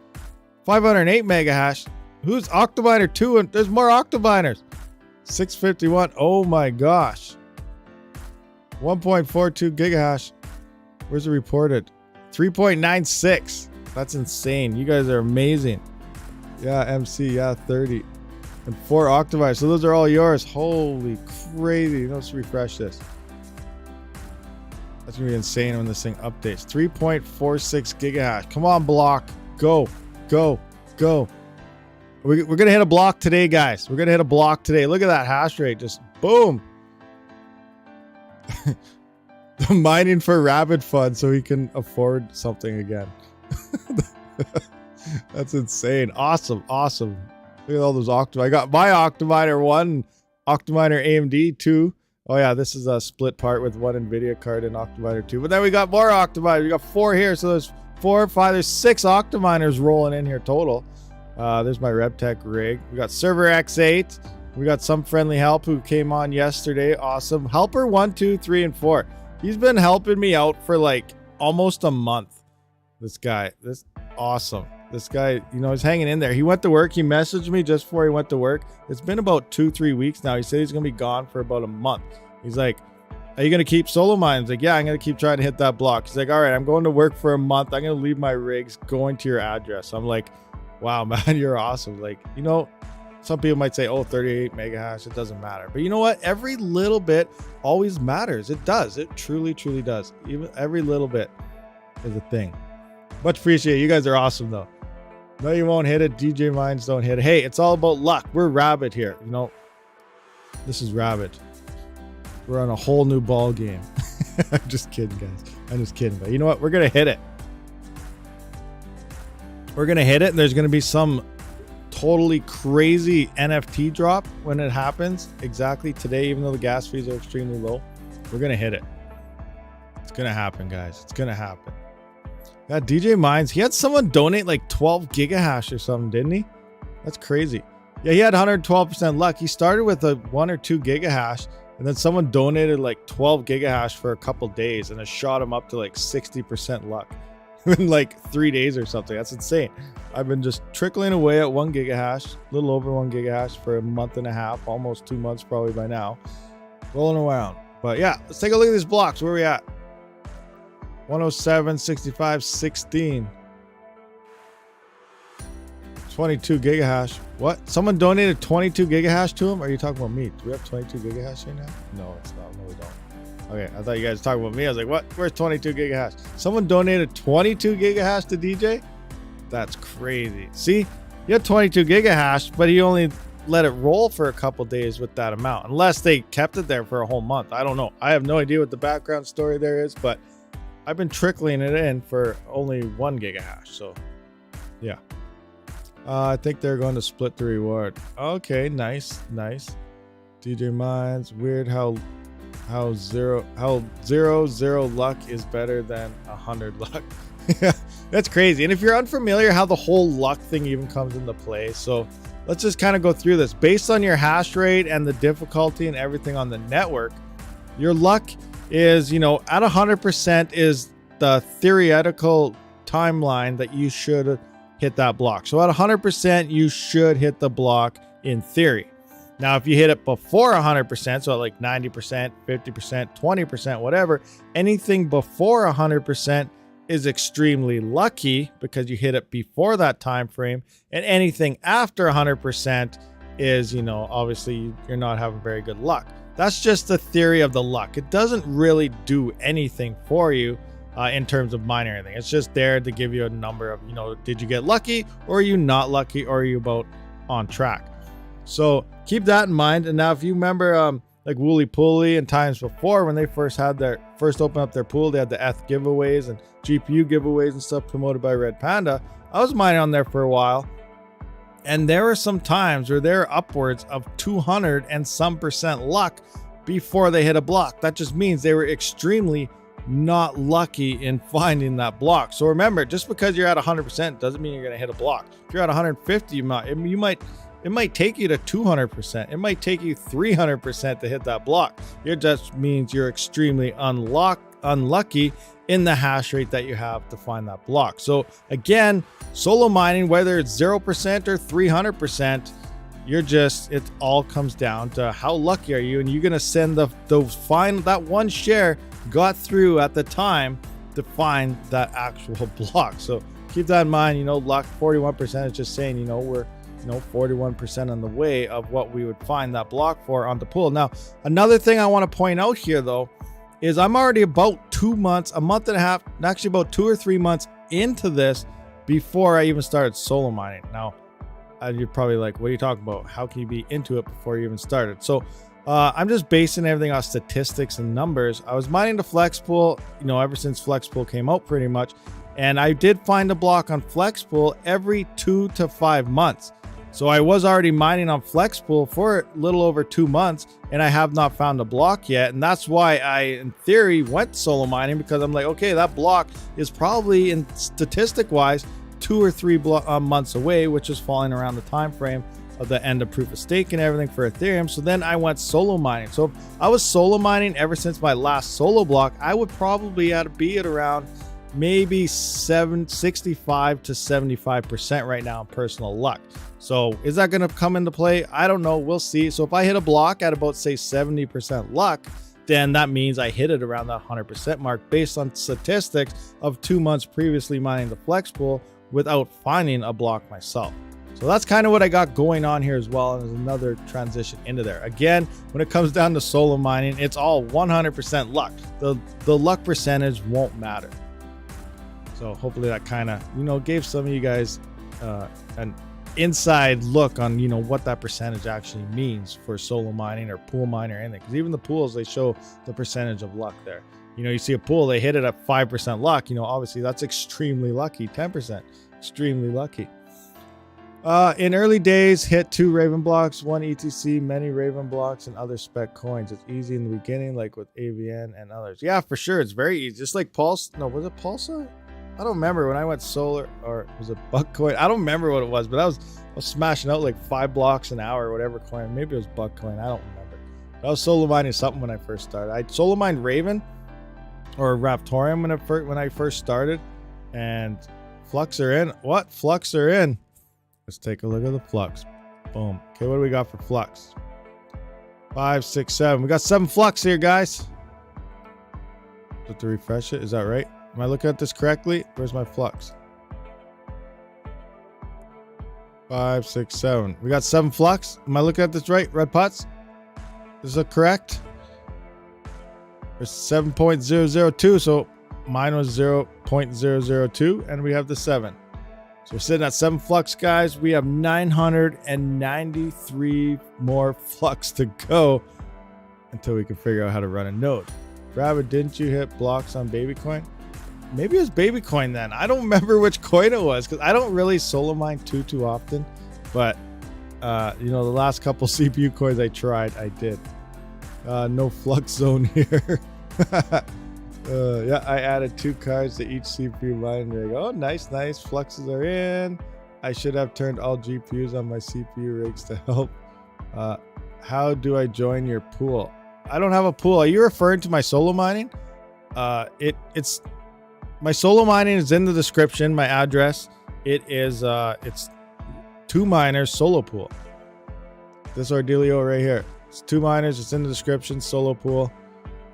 508 mega hash. Who's OCTOMINER 2? And there's more OCTOMINERs. 651. Oh my gosh. 1.42 gigahash. Where's it reported? 3.96. That's insane. You guys are amazing. Yeah, MC. Yeah, 30. And 4 OCTOMINERs. So those are all yours. Holy crazy. Let's refresh this. That's going to be insane when this thing updates. 3.46 gigahash. Come on, block. Go. Go. Go. We're going to hit a block today, guys. We're going to hit a block today. Look at that hash rate. Just boom. The mining for Rabid fund so he can afford something again. That's insane. Awesome. Awesome. Look at all those OCTOMINER. I got my OCTOMINER 1, OCTOMINER AMD 2. Oh yeah, this is a split part with 1 NVIDIA card and OCTOMINER 2. But then we got more OCTOMINER. We got 4 here. So there's 4, 5, there's 6 OCTOMINERs rolling in here total. There's my RebTech rig. We got Server X8. We got some friendly help who came on yesterday. Awesome. Helper 1, 2, 3, and 4. He's been helping me out for like almost a month. This guy. This awesome. This guy, you know, he's hanging in there. He went to work. He messaged me just before he went to work. It's been about 2-3 weeks now. He said he's going to be gone for about a month. He's like, are you going to keep solo mines? Like, yeah, I'm going to keep trying to hit that block. He's like, all right, I'm going to work for a month. I'm going to leave my rigs going to your address. I'm like, wow, man, you're awesome. Like, you know, some people might say, oh, 38 mega hash. It doesn't matter. But you know what? Every little bit always matters. It does. It truly, truly does. Even every little bit is a thing. Much appreciated. You guys are awesome, though. No, you won't hit it. DJ Mines don't hit it. Hey, it's all about luck. We're Rabid here. You know, this is Rabid. We're on a whole new ball game. I'm just kidding, guys. I'm just kidding. But you know what? We're going to hit it. We're going to hit it. And there's going to be some totally crazy NFT drop when it happens. Exactly today, even though the gas fees are extremely low. We're going to hit it. It's going to happen, guys. It's going to happen. Yeah, DJ Mines. He had someone donate like 12 gigahash or something, didn't he? That's crazy. Yeah, he had 112% luck. He started with a 1 or 2 gigahash, and then someone donated like 12 gigahash for a couple days, and it shot him up to like 60% luck in like 3 days or something. That's insane. I've been just trickling away at 1 gigahash, a little over 1 gigahash for a month and a half, almost 2 months probably by now, rolling around. But yeah, let's take a look at these blocks. Where are we at? 107, 65, 16. 22 gigahash. What? Someone donated 22 gigahash to him? Are you talking about me? Do we have 22 gigahash right now? No, it's not. No, we don't. Okay, I thought you guys were talking about me. I was like, what? Where's 22 gigahash? Someone donated 22 gigahash to DJ? That's crazy. See? He had 22 gigahash, but he only let it roll for a couple days with that amount. Unless they kept it there for a whole month. I don't know. I have no idea what the background story there is, but I've been trickling it in for only 1 gigahash. So, yeah. I think they're going to split the reward. Okay, nice, nice. DJ Mines. Weird how how zero luck is better than 100 luck. That's crazy. And if you're unfamiliar how the whole luck thing even comes into play, so let's just kind of go through this. Based on your hash rate and the difficulty and everything on the network, your luck is, you know, at 100% is the theoretical timeline that you should hit that block. So at 100%, you should hit the block in theory. Now, if you hit it before 100%, so at like 90%, 50%, 20%, whatever, anything before 100% is extremely lucky because you hit it before that time frame, and anything after 100% is, you know, obviously you're not having very good luck. That's just the theory of the luck. It doesn't really do anything for you in terms of mining or anything. It's just there to give you a number of, you know, did you get lucky, or are you not lucky, or are you about on track? So keep that in mind. And now if you remember like Wooly Pooly and times before, when they first opened up their pool, they had the ETH giveaways and GPU giveaways and stuff promoted by Red Panda. I was mining on there for a while, and there were some times where they're upwards of 200 and some percent luck before they hit a block. That just means they were extremely not lucky in finding that block. So remember, just because you're at 100% doesn't mean you're going to hit a block. If you're at 150, it might take you to 200%. It might take you 300% to hit that block. It just means you're extremely unlucky in the hash rate that you have to find that block. So again, solo mining, whether it's 0% or 300%, it all comes down to how lucky are you, and you're gonna send that one share got through at the time to find that actual block. So keep that in mind. You know, luck 41% is just saying, you know, we're 41% on the way of what we would find that block for on the pool. Now, another thing I want to point out here though is I'm already about 2 months, a month and a half, actually about 2 or 3 months into this before I even started solo mining. Now, you're probably like, what are you talking about? How can you be into it before you even started? So I'm just basing everything on statistics and numbers. I was mining the Flex Pool, you know, ever since Flex Pool came out pretty much. And I did find a block on Flex Pool every 2 to 5 months. So I was already mining on Flex Pool for a little over 2 months, and I have not found a block yet. And that's why I, in theory, went solo mining, because I'm like, okay, that block is probably, in statistic wise, 2 or 3 months away, which is falling around the time frame of the end of proof of stake and everything for Ethereum. So then I went solo mining. So if I was solo mining ever since my last solo block, I would probably be at around maybe 65 to 75% right now in personal luck. So is that going to come into play? I don't know. We'll see. So if I hit a block at about, say, 70% luck, then that means I hit it around that 100% mark based on statistics of 2 months previously mining the Flex Pool without finding a block myself. So that's kind of what I got going on here as well. And there's another transition into there. Again, when it comes down to solo mining, it's all 100% luck. The luck percentage won't matter. So hopefully that kind of, you know, gave some of you guys an inside look on, you know, what that percentage actually means for solo mining or pool mining or anything. Because even the pools, they show the percentage of luck there. You know, you see a pool, they hit it at 5% luck. You know, obviously that's extremely lucky. 10%, extremely lucky. In early days, hit 2 Raven blocks, 1 ETC, many Raven blocks, and other spec coins. It's easy in the beginning, like with AVN and others. Yeah, for sure. It's very easy. Just like Pulse. No, was it Pulsar? I don't remember when I went solar, or was it Buckcoin? I don't remember what it was, but I was smashing out like 5 blocks an hour or whatever coin. Maybe it was Buckcoin. I don't remember. But I was solo mining something when I first started. I solo mined Raven or Raptorium when I first started, and Flux are in. What? Flux are in. Let's take a look at the Flux. Boom. Okay, what do we got for Flux? 5, 6, 7. We got 7 Flux here, guys. Have to refresh it. Is that right? Am I looking at this correctly? Where's my Flux? 5, 6, 7. We got 7 Flux. Am I looking at this right? Red Putts? Is that correct? There's 7.002. So mine was 0.002, and we have the 7. So we're sitting at 7 Flux, guys. We have 993 more Flux to go until we can figure out how to run a node. Rabid, didn't you hit blocks on Babycoin? Maybe it was Babycoin then. I don't remember which coin it was, because I don't really solo mine too often. But, you know, the last couple CPU coins I tried, I did. No flux zone here. Yeah, I added 2 cards to each CPU mining rig. Oh, nice, nice. Fluxes are in. I should have turned all GPUs on my CPU rigs to help. How do I join your pool? I don't have a pool. Are you referring to my solo mining? It's my solo mining is in the description. My address. It's 2 miners solo pool. This ordealio right here. It's 2 miners. It's in the description. Solo pool.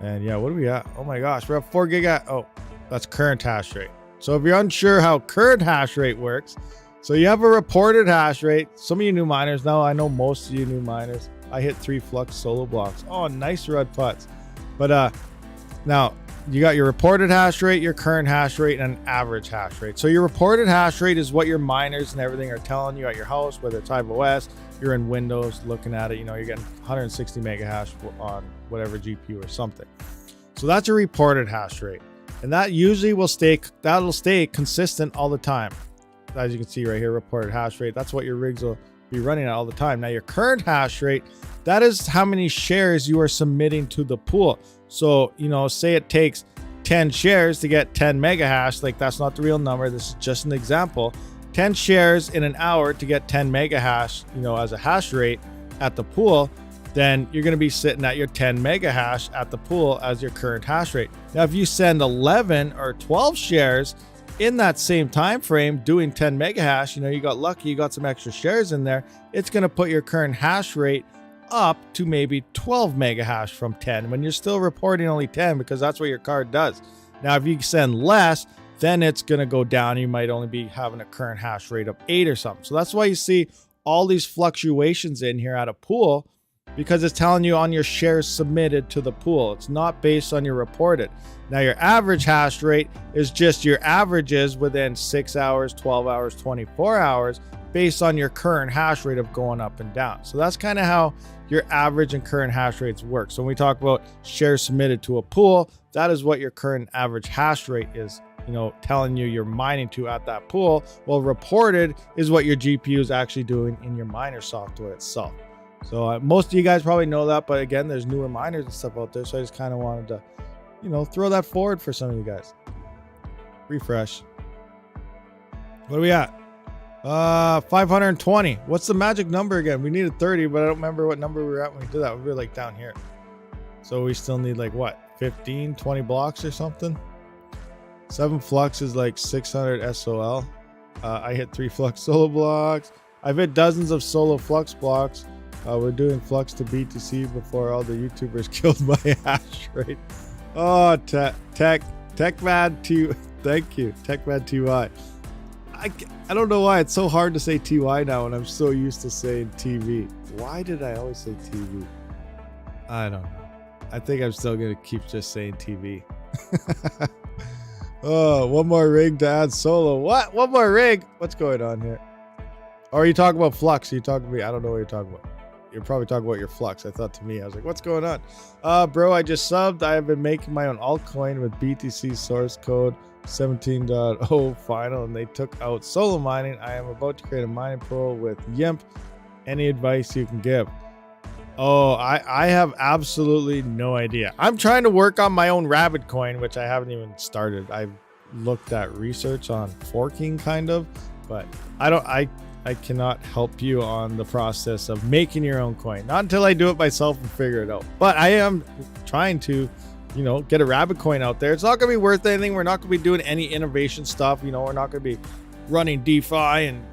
And yeah, what are we at? Oh my gosh, we're at 4 giga. Oh, that's current hash rate. So if you're unsure how current hash rate works, so you have a reported hash rate. Some of you new miners now, I know most of you new miners. I hit 3 flux solo blocks. Oh, nice red putts. But now you got your reported hash rate, your current hash rate, and an average hash rate. So your reported hash rate is what your miners and everything are telling you at your house, whether it's iOS, you're in Windows looking at it, you know, you're getting 160 mega hash on whatever GPU or something. So that's your reported hash rate. And that usually will stay consistent all the time. As you can see right here, reported hash rate, that's what your rigs will be running at all the time. Now your current hash rate, that is how many shares you are submitting to the pool. So, you know, say it takes 10 shares to get 10 mega hash, like that's not the real number. This is just an example. 10 shares in an hour to get 10 mega hash, you know, as a hash rate at the pool, then you're going to be sitting at your 10 mega hash at the pool as your current hash rate. Now, if you send 11 or 12 shares in that same time frame doing 10 mega hash, you know, you got lucky, you got some extra shares in there, it's going to put your current hash rate up to maybe 12 mega hash from 10 when you're still reporting only 10, because that's what your card does. Now, if you send less, then it's going to go down. You might only be having a current hash rate of 8 or something. So that's why you see all these fluctuations in here at a pool, because it's telling you on your shares submitted to the pool. It's not based on your reported. Now your average hash rate is just your averages within 6 hours, 12 hours, 24 hours based on your current hash rate of going up and down. So that's kind of how your average and current hash rates work. So when we talk about shares submitted to a pool, that is what your current average hash rate is, you know, telling you you're mining to at that pool. Well, reported is what your GPU is actually doing in your miner software itself. So most of you guys probably know that, but again, there's newer miners and stuff out there. So I just kind of wanted to, you know, throw that forward for some of you guys. Refresh. What are we at? 520. What's the magic number again? We needed 30, but I don't remember what number we were at when we did that. We were like down here. So we still need like what? 15, 20 blocks or something? 7 flux is like 600 SOL. I hit 3 flux solo blocks. I've hit dozens of solo flux blocks. We're doing flux to BTC before all the YouTubers killed my hash rate. Oh, TechMad T. Thank you, TechMad TY. I don't know why it's so hard to say TY now, and I'm so used to saying TV. Why did I always say TV? I don't know. I think I'm still gonna keep just saying TV. Oh, one more rig to add solo. What? One more rig? What's going on here? Or are you talking about flux? Are you talking to me? I don't know what you're talking about. You're probably talking about your flux. I thought to me, I was like, what's going on? Bro, I just subbed. I have been making my own altcoin with BTC source code 17.0 final, and they took out solo mining. I am about to create a mining pool with YIMP. Any advice you can give? Oh, I have absolutely no idea. I'm trying to work on my own Rabid coin, which I haven't even started. I've looked at research on forking kind of, but I cannot help you on the process of making your own coin. Not until I do it myself and figure it out. But I am trying to, you know, get a Rabid coin out there. It's not going to be worth anything. We're not going to be doing any innovation stuff. You know, we're not going to be running DeFi and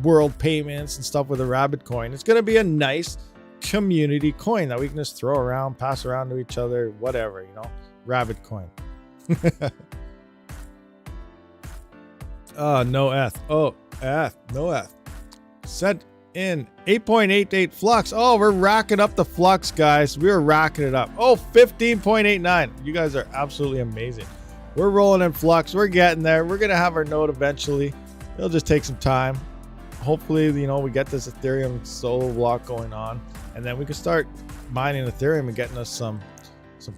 world payments and stuff with a Rabid coin. It's going to be a nice community coin that we can just throw around, pass around to each other, whatever, you know, Rabid coin. No ETH. Oh, ETH, no ETH. Sent in 8.88 flux. Oh, we're racking up the flux, guys. We're racking it up. Oh, 15.89. You guys are absolutely amazing. We're rolling in flux. We're getting there. We're going to have our node eventually. It'll just take some time. Hopefully, you know, we get this Ethereum solo block going on, and then we can start mining Ethereum and getting us some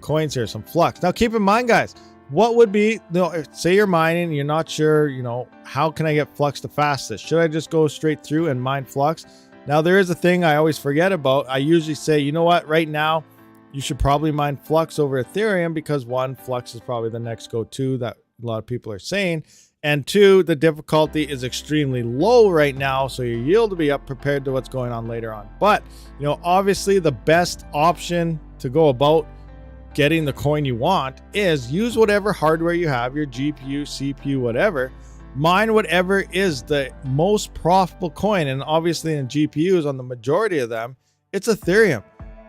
coins here, some flux. Now, keep in mind, guys, what would be, you know, say you're mining and you're not sure, you know, how can I get flux the fastest? Should I just go straight through and mine flux? Now, there is a thing I always forget about. I usually say, you know what, right now, you should probably mine Flux over Ethereum because one, Flux is probably the next go-to that a lot of people are saying. And two, the difficulty is extremely low right now, so your yield will be up compared to what's going on later on. But, you know, obviously the best option to go about getting the coin you want is use whatever hardware you have, your GPU, CPU, whatever. Mine whatever is the most profitable coin. And obviously in GPUs, on the majority of them, it's Ethereum.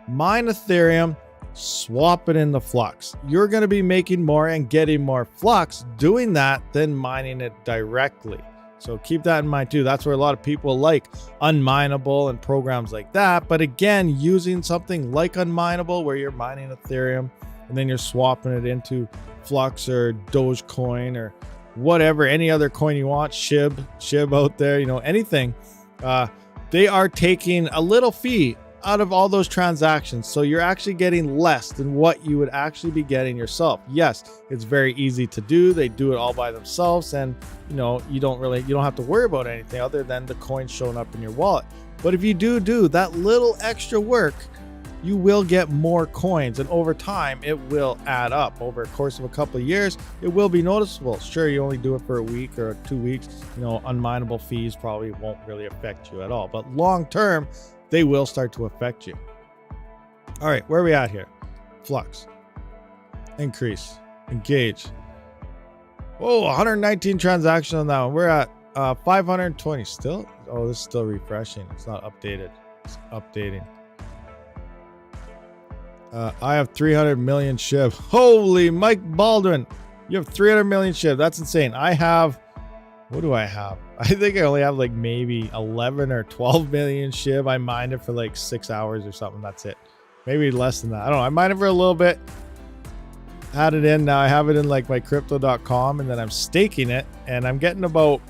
Mine Ethereum, swap it into Flux. You're going to be making more and getting more Flux doing that than mining it directly. So keep that in mind too. That's where a lot of people like Unminable and programs like that. But again, using something like Unminable where you're mining Ethereum and then you're swapping it into Flux or Dogecoin or whatever, any other coin you want, SHIB out there, you know, anything. They are taking a little fee out of all those transactions, so you're actually getting less than what you would actually be getting yourself. Yes, it's very easy to do. They do it all by themselves, and you know, you don't have to worry about anything other than the coins showing up in your wallet. But if you do that little extra work, you will get more coins, and over time it will add up. Over a course of a couple of years, it will be noticeable. Sure, you only do it for a week or 2 weeks, you know, unminable fees probably won't really affect you at all, but long term they will start to affect you. All right, where are we at here? Flux, increase, engage. Whoa, 119 transactions on that one. We're at 520 still. Oh, this is still refreshing. It's not updated. It's updating. I have 300 million SHIB. Holy Mike Baldwin, you have 300 million SHIB. That's insane. I have, what do I have? I think I only have like maybe 11 or 12 million SHIB. I mined it for like 6 hours or something. That's it. Maybe less than that. I don't know. I mined it for a little bit. Had it in. Now I have it in like my crypto.com, and then I'm staking it, and I'm getting about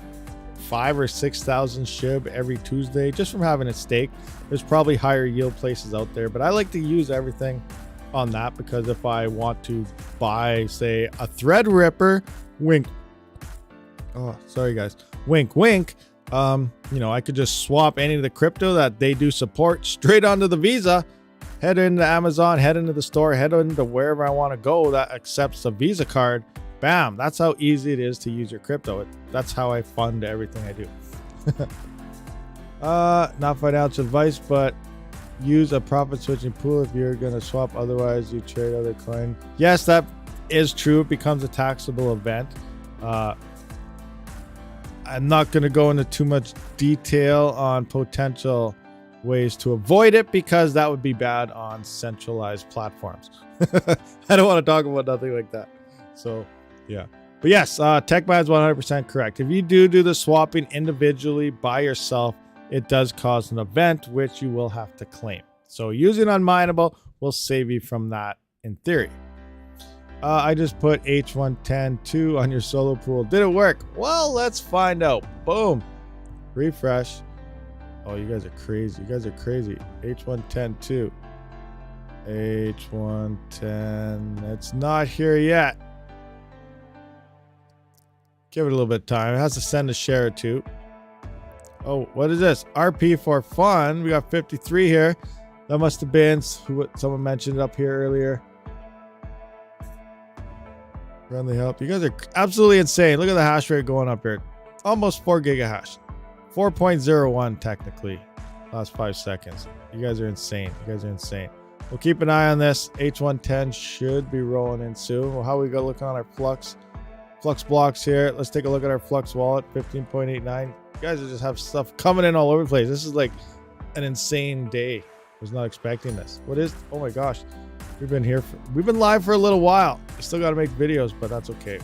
5,000 or 6,000 SHIB every Tuesday just from having it staked. There's probably higher yield places out there, but I like to use everything on that because if I want to buy, say, a Threadripper, wink. Oh, sorry guys. Wink, wink. You know, I could just swap any of the crypto that they do support straight onto the Visa, head into Amazon, head into the store, head into wherever I want to go that accepts a Visa card. Bam. That's how easy it is to use your crypto. That's how I fund everything I do. Not financial advice, but use a profit switching pool if you're going to swap. Otherwise, you trade other coin. Yes, that is true. It becomes a taxable event. I'm not going to go into too much detail on potential ways to avoid it because that would be bad on centralized platforms. I don't want to talk about nothing like that. So, yeah. But yes, TechMad's 100% correct. If you do the swapping individually by yourself, it does cause an event which you will have to claim. So using Unminable will save you from that in theory. I just put H110.2 on your solo pool. Did it work? Well, let's find out. Boom. Refresh. Oh, you guys are crazy. You guys are crazy. H110.2. H110. It's not here yet. Give it a little bit of time. It has to send a share or two. Oh, what is this? RP for fun. We got 53 here. That must have been someone mentioned it up here earlier. Friendly help. You guys are absolutely insane. Look at the hash rate going up here. Almost 4 gigahash. 4.01 technically. Last 5 seconds. You guys are insane. You guys are insane. We'll keep an eye on this. H110 should be rolling in soon. Well, how we go looking on our Flux blocks here. Let's take a look at our Flux wallet. 15.89. You guys just have stuff coming in all over the place. This is like an insane day. I was not expecting this. What is? Oh my gosh. We've been live for a little while. We still got to make videos, but that's okay.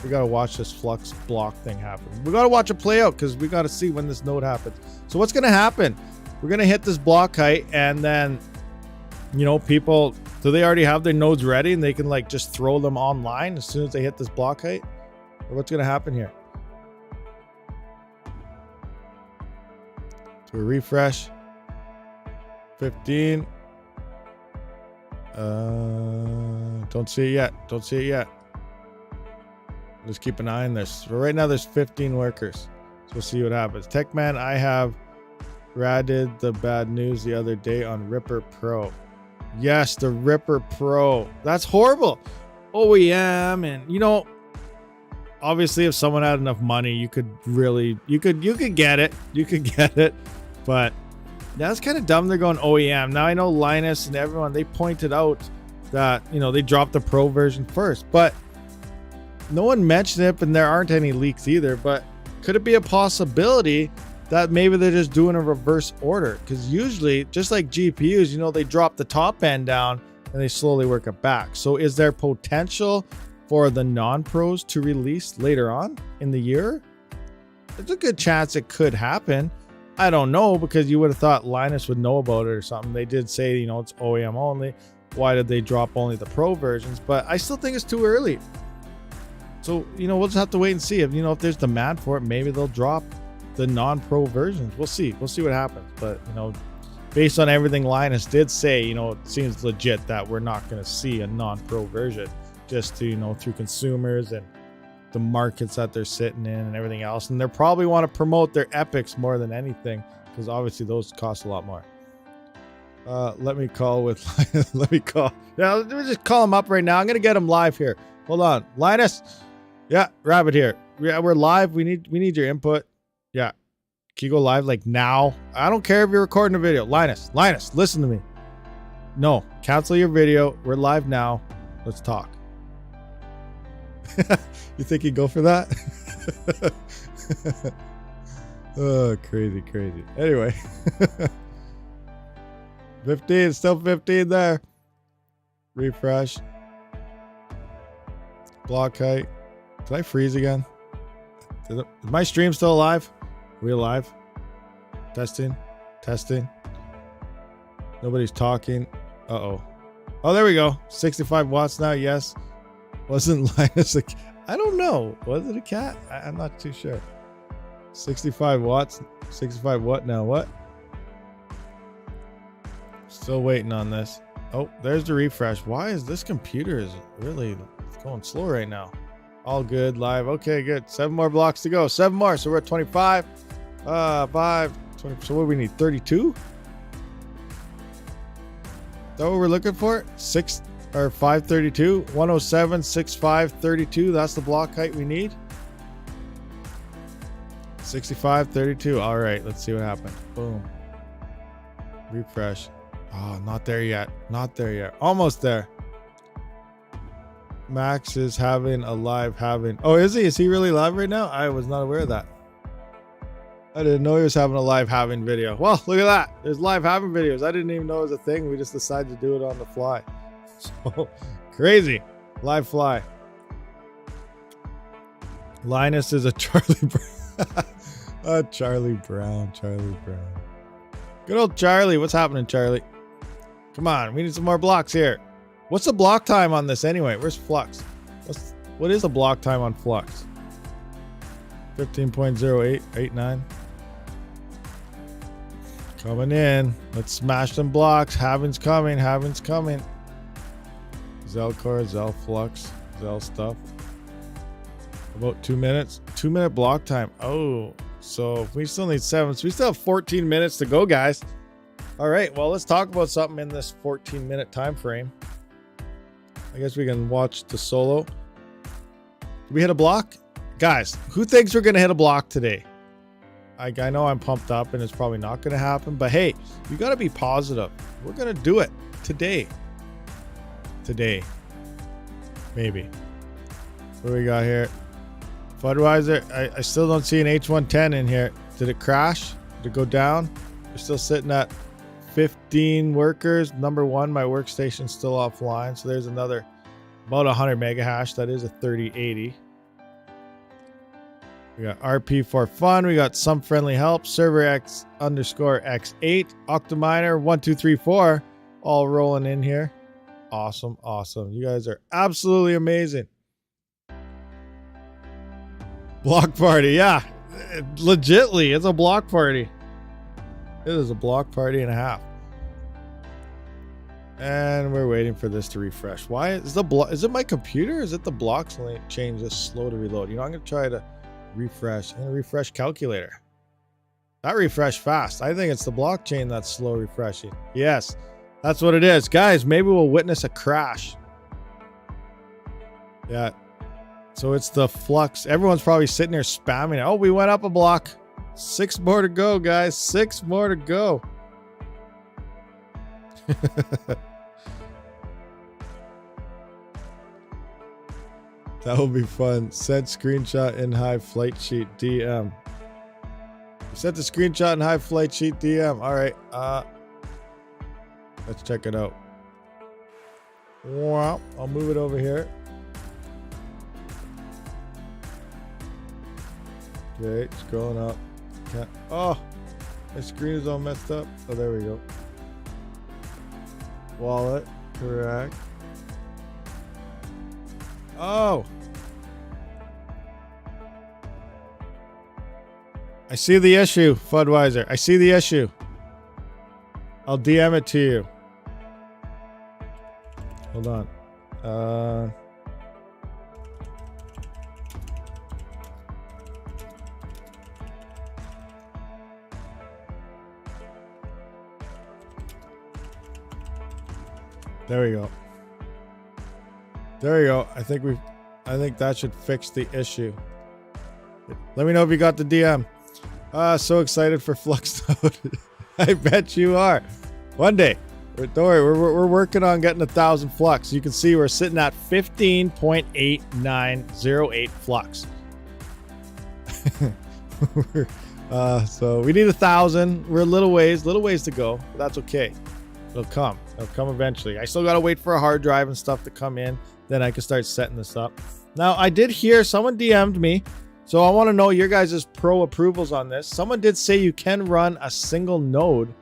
We got to watch this Flux block thing happen. We got to watch it play out because we got to see when this node happens. So what's going to happen? We're going to hit this block height, and then, you know, people, do they already have their nodes ready and they can like just throw them online as soon as they hit this block height? Or what's going to happen here? So we refresh. 15. Don't see it yet. Don't see it yet. Just keep an eye on this. But right now there's 15 workers. So we'll see what happens. Techman, I have ratted the bad news the other day on Ripper Pro. Yes, the Ripper Pro. That's horrible. OEM, and you know, obviously if someone had enough money, you could get it. You could get it. But that's kind of dumb they're going OEM. Now I know Linus and everyone, they pointed out that, you know, they dropped the Pro version first, but no one mentioned it, and there aren't any leaks either. But could it be a possibility that maybe they're just doing a reverse order? Because usually, just like GPUs, you know, they drop the top end down and they slowly work it back. So is there potential for the non-pros to release later on in the year? There's a good chance it could happen. I don't know, because you would have thought Linus would know about it or something. They did say, you know, it's OEM only. Why did they drop only the Pro versions? But I still think it's too early. So, you know, we'll just have to wait and see. If, you know, if there's demand for it, maybe they'll drop the non-pro versions. We'll see. We'll see what happens. But, you know, based on everything Linus did say, you know, it seems legit that we're not going to see a non-pro version, just to, you know, through consumers and the markets that they're sitting in and everything else. And they probably want to promote their epics more than anything, because obviously those cost a lot more. Let me call with let me call. Yeah, let me just call him up right now. I'm gonna get him live here. Hold on, Linus. Yeah, Rabid here. Yeah, we're live. We need your input. Yeah, can you go live like now? I don't care if you're recording a video. Linus, listen to me. No, cancel your video. We're live now. Let's talk. You think he'd go for that? Oh, crazy. Anyway. 15, still 15 there. Refresh. Block height. Did I freeze again? Is my stream still alive? Are we alive? Testing. Nobody's talking. Uh-oh. Oh, there we go. 65 watts now, yes. Wasn't Linus a cat? I don't know. Was it a cat? I'm not too sure. 65 watts. 65 what now? What? Still waiting on this. Oh, there's the refresh. Why is this computer is really going slow right now? All good, live. Okay, good. 7 more blocks to go. 7 more. So we're at 25. 5, 20. So what do we need? 32? Is that what we're looking for? 6 or 532? 107, 65, 32. That's the block height we need. 65, 32. All right, let's see what happens. Boom. Refresh. Oh, not there yet. Almost there. Max is having a live having. Oh, is he? Is he really live right now? I was not aware of that. I didn't know he was having a live having video. Well, look at that. There's live having videos. I didn't even know it was a thing. We just decided to do it on the fly. So crazy. Live fly. Linus is a Charlie Brown. Charlie Brown. Good old Charlie. What's happening, Charlie? Come on, we need some more blocks here. What's the block time on this anyway? Where's Flux? What is the block time on Flux? 15.0889. Coming in. Let's smash them blocks. Having's coming. Zelcore, Zel Flux, Zel stuff. About 2 minutes. 2 minute block time. Oh, so we still need 7. So we still have 14 minutes to go, guys. All right, well, let's talk about something in this 14-minute time frame. I guess we can watch the solo. Did we hit a block? Guys, who thinks we're going to hit a block today? I know I'm pumped up and it's probably not going to happen, but hey, you got to be positive. We're going to do it today. Maybe. What do we got here? Budweiser. I still don't see an H110 in here. Did it crash? Did it go down? We're still sitting at 15 workers. Number 1, my workstation's still offline. So there's another about 100 mega hash. That is a 3080. We got RP for fun. We got some friendly help. Server X_X8. OCTOMINER 1234. All rolling in here. Awesome. You guys are absolutely amazing. Block party. Yeah. Legitly, it's a block party. It is a block party and a half. And we're waiting for this to refresh. Why is the block? Is it my computer? Or is it the blocks change this slow to reload? You know, I'm gonna try to refresh. I'm gonna refresh calculator. That refreshed fast. I think it's the blockchain that's slow refreshing. Yes, That's what it is. Guys, maybe we'll witness a crash. Yeah. So it's the flux. Everyone's probably sitting there spamming it. Oh, we went up a block. 6 more to go, guys. 6 more to go. That will be fun. Send screenshot in high flight sheet DM. You sent the screenshot in high flight sheet DM. All right. Let's check it out. Wow. I'll move it over here. Okay, it's going up. Oh, my screen is all messed up. Oh, there we go. Wallet, correct. Oh. I see the issue, Fudweiser. I see the issue. I'll DM it to you. Hold on. There we go. There we go. I think that should fix the issue. Let me know if you got the DM. So excited for Flux Node. I bet you are. One day. Don't worry, we're working on getting 1,000 flux. You can see we're sitting at 15.8908 flux. So we need 1,000. We're a little ways to go. But that's okay. It'll come eventually. I still gotta wait for a hard drive and stuff to come in. Then I can start setting this up. Now I did hear someone DM'd me, so I want to know your guys' pro approvals on this. Someone did say you can run a single node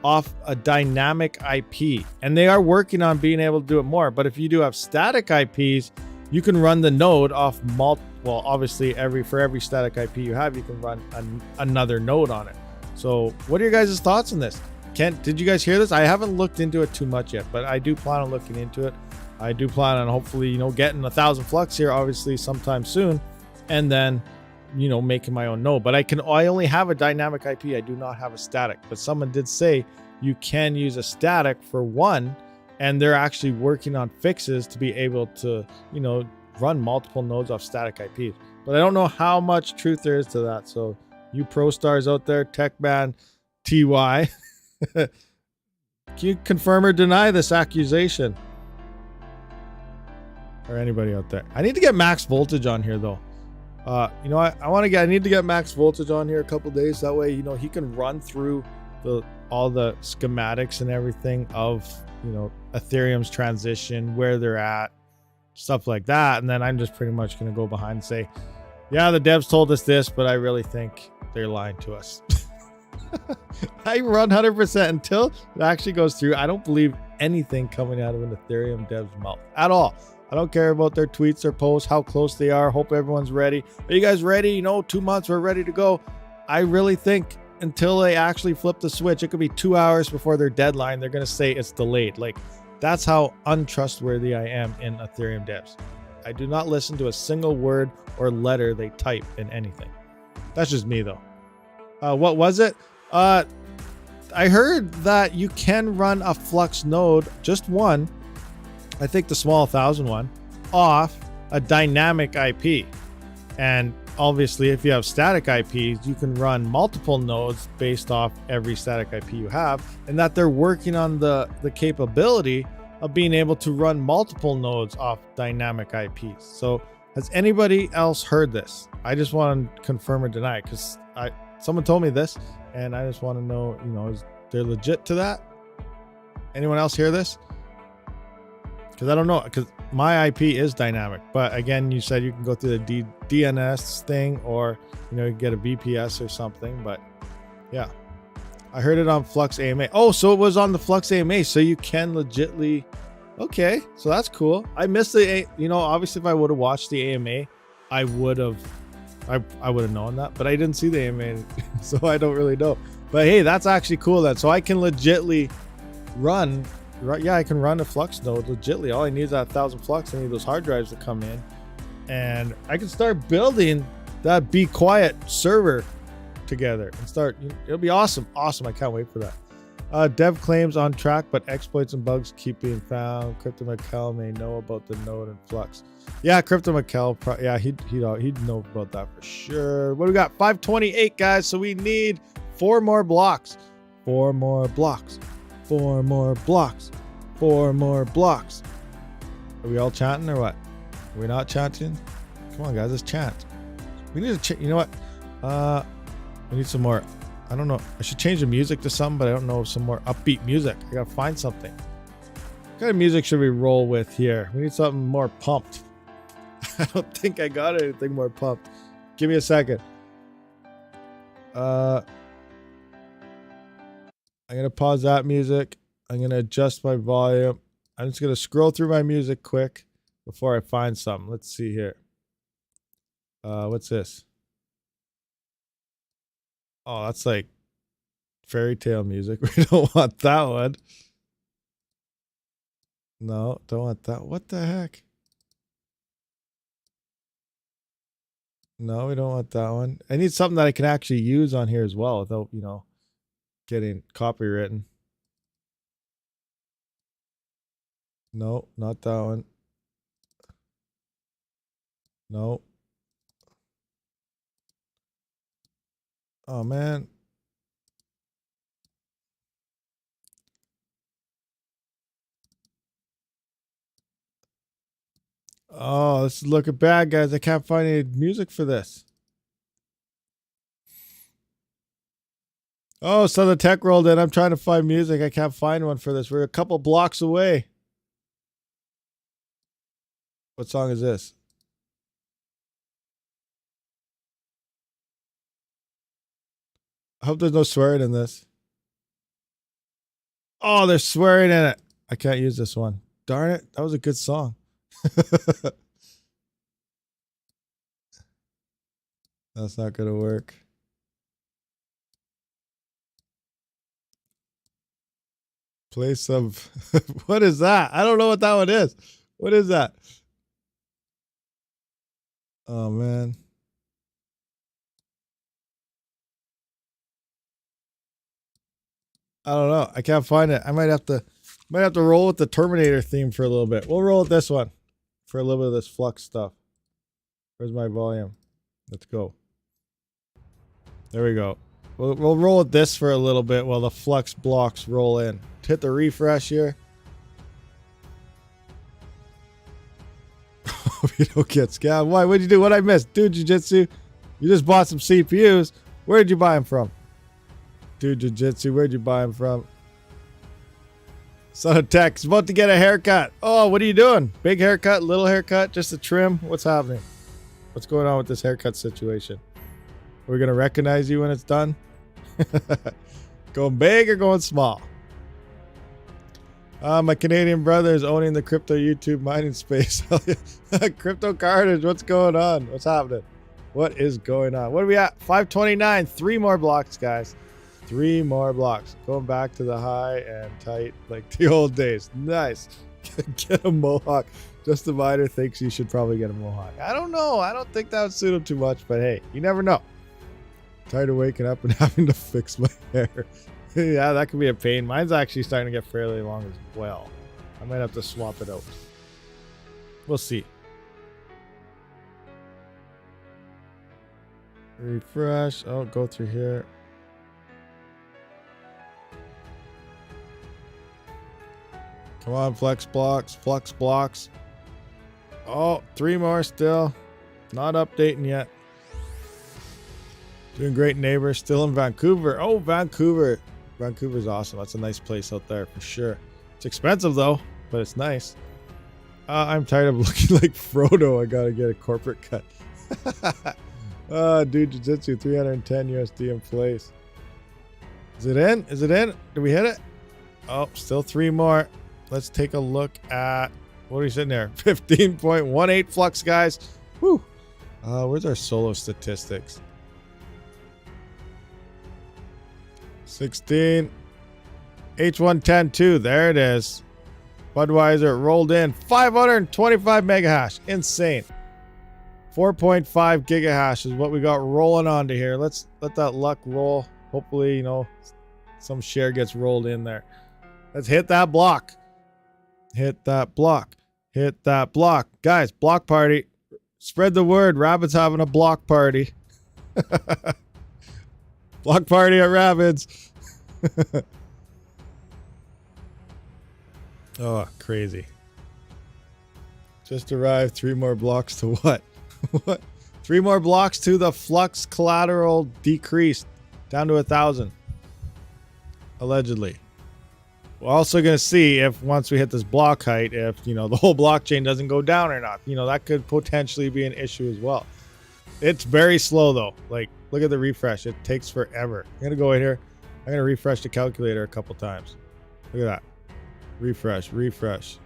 off a dynamic IP, and they are working on being able to do it more. But if you do have static IPs, you can run the node off well, obviously for every static IP you have, you can run another node on it. So what are your guys' thoughts on this? Did you guys hear this? I haven't looked into it too much yet, but I do plan on looking into it. I do plan on hopefully, getting 1,000 flux here, obviously sometime soon, and then, making my own node. But I only have a dynamic IP. I do not have a static. But someone did say you can use a static for one, and they're actually working on fixes to be able to, run multiple nodes off static IPs. But I don't know how much truth there is to that. So you pro stars out there, TechBan TY, can you confirm or deny this accusation? Or anybody out there? I need to get max voltage on here though. I need to get max voltage on here a couple days. That way, he can run through all the schematics and everything of, Ethereum's transition, where they're at, stuff like that. And then I'm just pretty much going to go behind and say, yeah, the devs told us this, but I really think they're lying to us. I run 100% until it actually goes through. I don't believe anything coming out of an Ethereum dev's mouth at all. I don't care about their tweets or posts, how close they are. Hope everyone's ready. Are you guys ready? 2 months, we're ready to go. I really think until they actually flip the switch, it could be 2 hours before their deadline. They're going to say it's delayed. Like, that's how untrustworthy I am in Ethereum devs. I do not listen to a single word or letter they type in anything. That's just me though. What was it? I heard that you can run a Flux node, just one, I think the small 1,000 one, off a dynamic IP. And obviously, if you have static IPs, you can run multiple nodes based off every static IP you have, and that they're working on the capability of being able to run multiple nodes off dynamic IPs. So has anybody else heard this? I just want to confirm or deny it, because someone told me this, and I just want to know, is they're legit to that? Anyone else hear this? Because I don't know, because my IP is dynamic. But again, you said you can go through the DNS thing, or you get a VPS or something. But yeah, I heard it on Flux AMA. Oh, so it was on the Flux AMA, so you can legitly. Okay, so that's cool. I missed the obviously if I would have watched the AMA, I would have known that, but I didn't see the AMA, so I don't really know. But hey, that's actually cool then. So I can legitly run. Yeah, I can run a Flux node legitly. All I need is that 1,000 flux. I need those hard drives to come in, and I can start building that Be Quiet server together and start. It'll be awesome. I can't wait for that. Dev claims on track, but exploits and bugs keep being found. Crypto Mikkel may know about the node and flux. Yeah, Crypto Mikkel. Yeah, he'd know about that for sure. What do we got? 528, guys. So we need 4 more blocks. 4 more blocks. 4 more blocks. 4 more blocks. Are we all chanting or what? Are we not chanting? Come on, guys. Let's chant. We need to. You know what? We need some more. I don't know. I should change the music to something, but I don't know some more upbeat music. I gotta find something. What kind of music should we roll with here? We need something more pumped. I don't think I got anything more pumped. Give me a second. I'm gonna pause that music. I'm gonna adjust my volume. I'm just gonna scroll through my music quick before I find something. Let's see here. What's this? Oh, that's like fairy tale music. We don't want that one. No, don't want that. What the heck? No, we don't want that one. I need something that I can actually use on here as well without, you know, getting copywritten. No, not that one. No. Oh, man. Oh, this is looking bad, guys. I can't find any music for this. Oh, so the tech rolled in. I'm trying to find music. I can't find one for this. We're a couple blocks away. What song is this? I hope there's no swearing in this. Oh, there's swearing in it. I can't use this one. Darn it. That was a good song. That's not going to work. Play some. What is that? I don't know what that one is. What is that? Oh, man. I don't know. I can't find it. I might have to roll with the Terminator theme for a little bit. We'll roll with this one for a little bit of this flux stuff. Where's my volume? Let's go. There we go. We'll roll with this for a little bit while the flux blocks roll in. Hit the refresh here. Hope you don't get scammed. Why? What'd you do? What'd I miss? Dude, Jiu-Jitsu, you just bought some CPUs. Where'd you buy them from? Dude, Jiu-Jitsu, where'd you buy them from? Son of Tech is about to get a haircut. Oh, what are you doing? Big haircut, little haircut, just a trim? What's happening? What's going on with this haircut situation? Are we going to recognize you when it's done? Going big or going small? My Canadian brother is owning the crypto YouTube mining space. Crypto Carnage, what's going on? What's happening? What is going on? What are we at? 529. 3 more blocks, guys. 3 more blocks. Going back to the high and tight like the old days. Nice. Get a mohawk. Just the miner thinks you should probably get a mohawk. I don't know. I don't think that would suit him too much, but hey, you never know. Tired of waking up and having to fix my hair. Yeah, that could be a pain. Mine's actually starting to get fairly long as well. I might have to swap it out. We'll see. Refresh. Oh, go through here. Come on, flex blocks. Flux blocks. Oh, 3 more still. Not updating yet. Doing great, neighbor. Still in Vancouver. Oh, Vancouver. Vancouver's awesome. That's a nice place out there for sure. It's expensive though, but it's nice. I'm tired of looking like Frodo. I gotta get a corporate cut. Dude, Jiu-Jitsu, 310 USD in place. Is it in? Is it in? Did we hit it? Oh, still 3 more. Let's take a look at, what are we sitting there? 15.18 flux, guys. Whew. Where's our solo statistics? 16. H110.2. There it is. Budweiser rolled in 525 megahash. Insane. 4.5 gigahash is what we got rolling onto here. Let's let that luck roll. Hopefully, you know, Some share gets rolled in there. Let's hit that block. Hit that block. Hit that block. Guys, block party. Spread the word. Rabid's having a block party. Block party at Rabid's. Oh, crazy. Just arrived. 3 more blocks to what? What? 3 more blocks to the flux collateral decreased down to 1,000. Allegedly. We're also going to see if once we hit this block height, if, the whole blockchain doesn't go down or not. That could potentially be an issue as well. It's very slow though. Like, look at the refresh. It takes forever. I'm going to go in here. I'm going to refresh the calculator a couple times. Look at that. Refresh, refresh.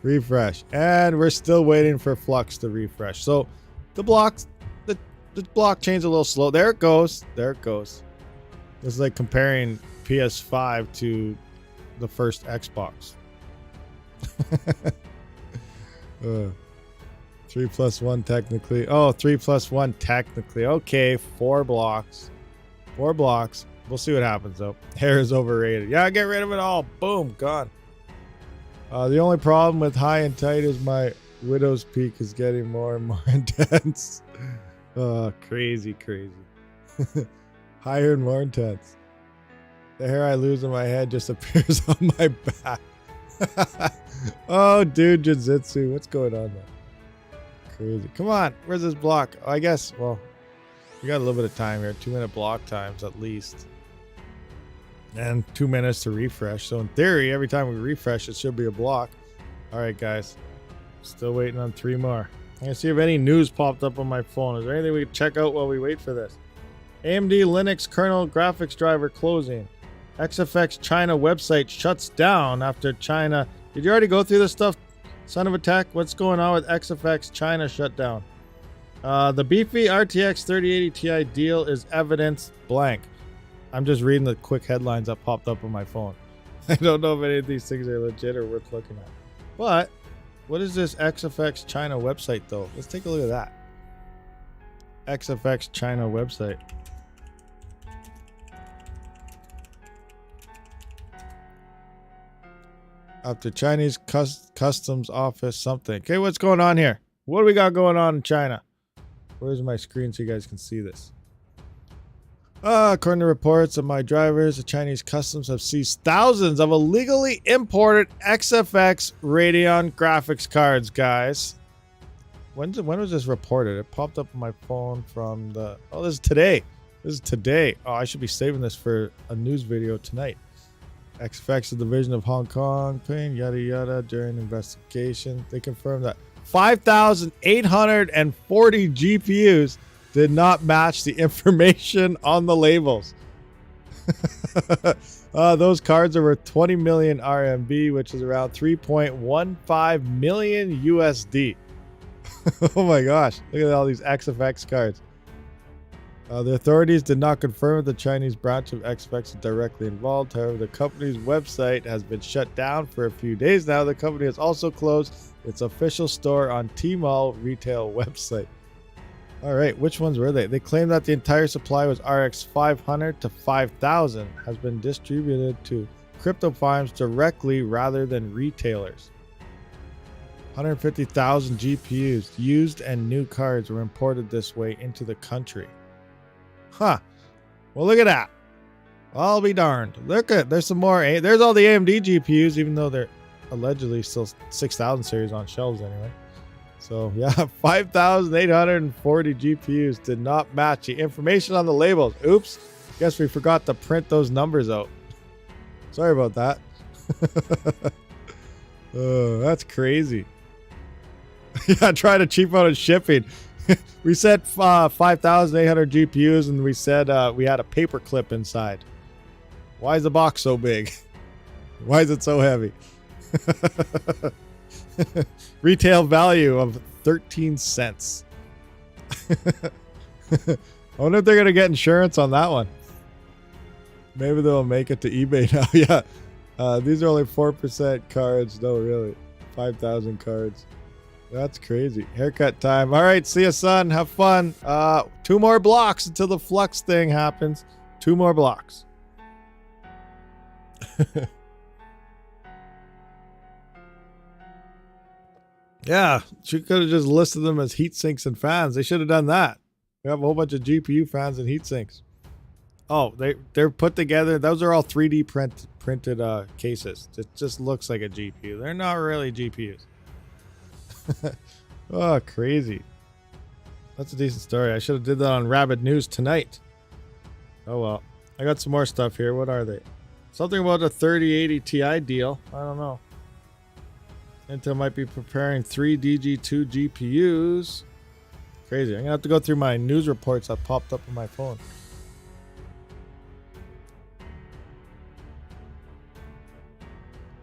Refresh. And we're still waiting for Flux to refresh. So the blockchain's a little slow. There it goes. There it goes. It's like comparing PS5 to the first Xbox. 3 plus 1 technically. Oh, 3 plus 1 technically. Okay, 4 blocks. 4 blocks. We'll see what happens though. Hair is overrated. Yeah, get rid of it all. Boom, gone. The only problem with high and tight is my widow's peak is getting more and more intense. Oh, crazy, crazy. Higher and more intense. The hair I lose in my head just appears on my back. Oh, dude, Jiu-Jitsu. What's going on there? Crazy. Come on. Where's this block? Oh, I guess, well, we got a little bit of time here. 2-minute block times at least. And 2 minutes to refresh. So in theory, every time we refresh, it should be a block. All right, guys. Still waiting on 3 more. I'm going to see if any news popped up on my phone. Is there anything we can check out while we wait for this? AMD Linux kernel graphics driver closing. XFX China website shuts down after China. Did you already go through this stuff, son of a tech? What's going on with XFX China shutdown? The beefy RTX 3080 Ti deal is evidence blank. I'm just reading the quick headlines that popped up on my phone. I don't know if any of these things are legit or worth looking at. But what is this XFX China website though? Let's take a look at that. XFX China website. After Chinese customs office something. Okay, what's going on here? What do we got going on in China? Where's my screen so you guys can see this? According to reports of my drivers, the Chinese customs have seized thousands of illegally imported XFX Radeon graphics cards, guys. When was this reported? It popped up on my phone from the... Oh, this is today. This is today. Oh, I should be saving this for a news video tonight. XFX, the division of Hong Kong, paying yada yada during investigation. They confirmed that 5,840 GPUs did not match the information on the labels. Those cards are worth 20 million RMB, which is around 3.15 million USD. Oh my gosh, look at all these XFX cards. The authorities did not confirm if the Chinese branch of XFX is directly involved. However, the company's website has been shut down for a few days now. The company has also closed its official store on Tmall retail website. All right, which ones were they? They claim that the entire supply was RX 500 to 5000 has been distributed to crypto farms directly rather than retailers. 150,000 GPUs, used and new cards were imported this way into the country. Huh. Well, look at that. I'll be darned. Look at, there's some more. There's all the AMD GPUs, even though they're allegedly still 6000 series on shelves anyway. So yeah, 5,840 GPUs did not match the information on the labels. Oops. Guess we forgot to print those numbers out. Sorry about that. Oh, that's crazy. Yeah, try to cheap out on shipping. We said 5,800 GPUs and we said we had a paper clip inside. Why is the box so big? Why is it so heavy? Retail value of 13 cents. I wonder if they're going to get insurance on that one. Maybe they'll make it to eBay now. Yeah. These are only 4% cards. No, really. 5,000 cards. That's crazy. Haircut time. All right. See you, son. Have fun. 2 more blocks until the flux thing happens. 2 more blocks. Yeah, she could have just listed them as heat sinks and fans. They should have done that. We have a whole bunch of GPU fans and heat sinks. Oh, they're put together. Those are all 3D printed cases. It just looks like a GPU. They're not really GPUs. Oh, crazy. That's a decent story. I should have did that on Rabid News tonight. Oh well. I got some more stuff here. What are they? Something about a 3080 Ti deal. I don't know. Intel might be preparing 3 DG2 GPUs. Crazy. I'm going to have to go through my news reports that popped up on my phone.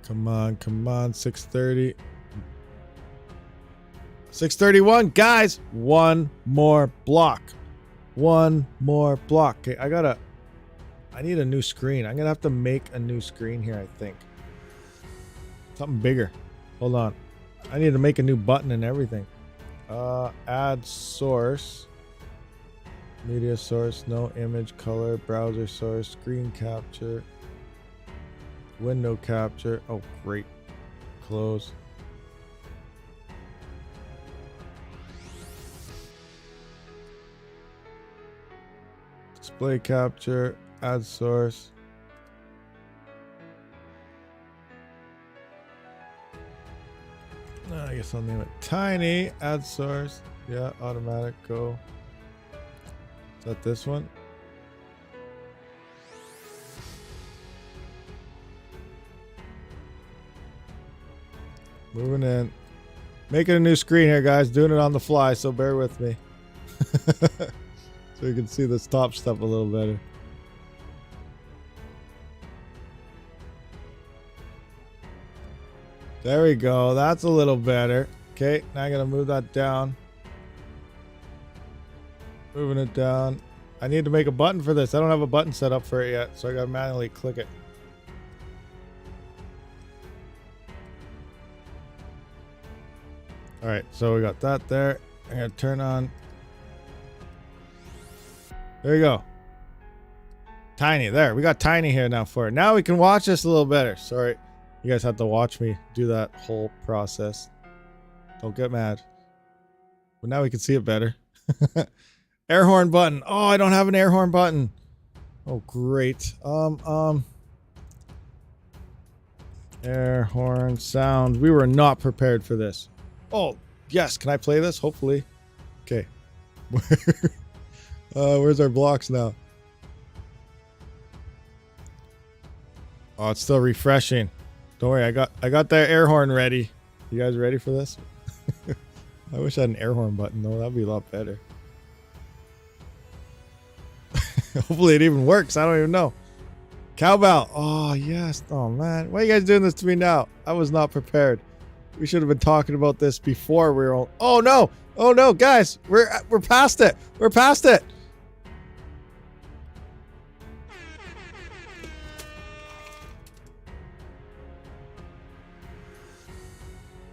Come on, come on. 6:30. 6:31. Guys, one more block. One more block. Okay, I need a new screen. I'm going to have to make a new screen here, I think. Something bigger. Hold on. I need to make a new button and everything. Add source. Media source. No image, color, browser source, screen capture, window capture. Oh, great. Close. Display capture. Add source. I guess I'll name it Tiny. Add source. Yeah, automatic. Go. Is that this one? Moving in. Making a new screen here, guys. Doing it on the fly, so bear with me. So you can see this top stuff a little better. There we go. That's a little better. Okay, now I gotta move that down. Moving it down. I need to make a button for this. I don't have a button set up for it yet, so I gotta manually click it. Alright, so we got that there. I'm gonna turn on. There you go. Tiny. There. We got Tiny here now for it. Now we can watch this a little better. Sorry. You guys have to watch me do that whole process. Don't get mad. But now we can see it better. Air horn button. Oh, I don't have an air horn button. Oh, great. Air horn sound. We were not prepared for this. Oh, yes. Can I play this? Hopefully. Okay. Where's our blocks now? Oh, it's still refreshing. Don't worry, I got that air horn ready. You guys ready for this? I wish I had an air horn button though. That'd be a lot better. Hopefully it even works. I don't even know. Cowbell. Oh yes. Oh man. Why are you guys doing this to me now? I was not prepared. We should have been talking about this before we were all. Oh no! Oh no, guys! We're past it. We're past it.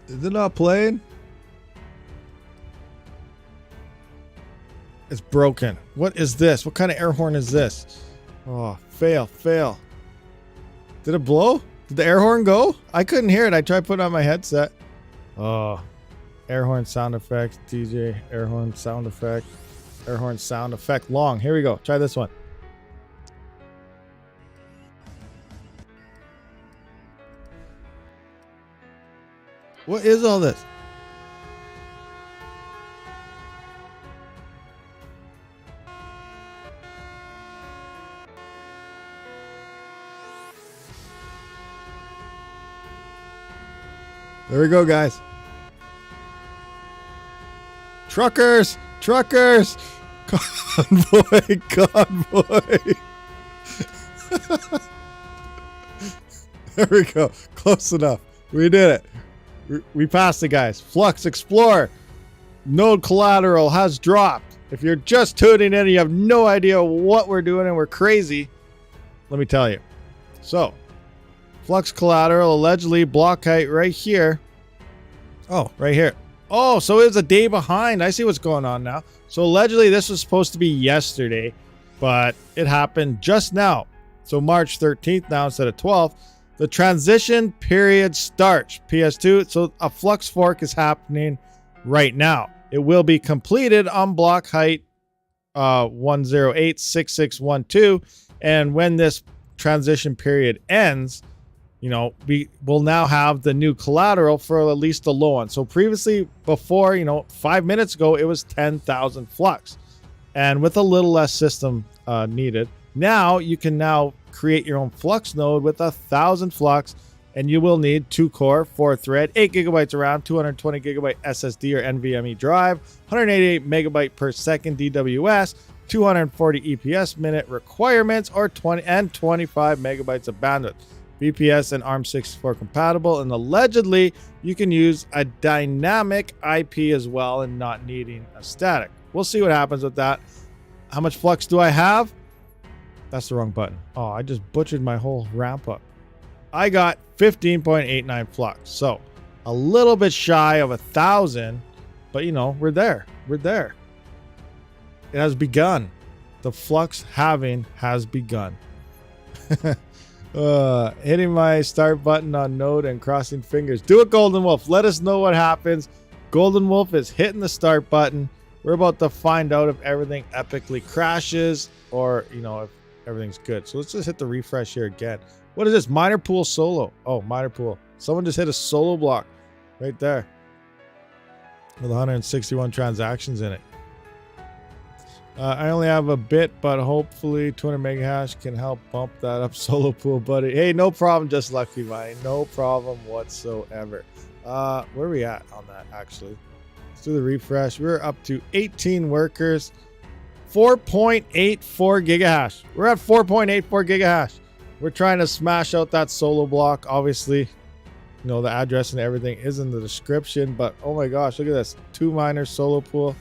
Is it not playing? It's broken. What is this? What kind of air horn is this? Oh, fail, fail. Did it blow? Did the air horn go? I couldn't hear it. I tried putting on my headset. Oh, air horn sound effects, DJ, air horn sound effect, air horn sound effect long. Here we go. Try this one. What is all this? There we go, guys. Truckers! Truckers! Convoy! Convoy! There we go. Close enough. We did it. We passed it, guys. Flux Explorer. Node collateral has dropped. If you're just tuning in and you have no idea what we're doing and we're crazy, let me tell you. So, Flux collateral, allegedly block height right here. Oh, right here. Oh, so it was a day behind. I see what's going on now. So allegedly this was supposed to be yesterday, but it happened just now. So March 13th now instead of 12th. The transition period starts. PS2. So a flux fork is happening right now. It will be completed on block height 1086612. And when this transition period ends, you know, we will now have the new collateral for at least the low one. So previously, before, you know, 5 minutes ago, it was 10,000 flux. And with a little less system needed, now you can now create your own flux node with 1,000 flux, and you will need 2-core, 4-thread, 8 gigabytes of RAM, 220 gigabyte SSD or NVMe drive, 188 megabyte per second DWS, 240 EPS minute requirements, or 25 megabytes of bandwidth. VPS and ARM64 compatible, and allegedly you can use a dynamic IP as well and not needing a static. We'll see what happens with that. How much flux do I have? That's the wrong button. Oh, I just butchered my whole ramp up. I got 15.89 flux. So a little bit shy of 1,000, but you know, we're there. We're there. It has begun. The flux halving has begun. Hitting my start button on node and crossing fingers. Do it, Golden Wolf. Let us know what happens. Golden Wolf is hitting the start button. We're about to find out if everything epically crashes or, you know, if everything's good. So let's just hit the refresh here again. What is this? Miner pool solo. Oh, miner pool. Someone just hit a solo block right there with 161 transactions in it. I only have a bit, but hopefully 200 mega hash can help bump that up, solo pool, buddy. Hey, no problem, just lucky mine. No problem whatsoever. Where are we at on that, actually? Let's do the refresh. We're up to 18 workers, 4.84 gigahash. We're at 4.84 gigahash. We're trying to smash out that solo block. Obviously, you know, the address and everything is in the description, but oh my gosh, look at this. 2 miners solo pool.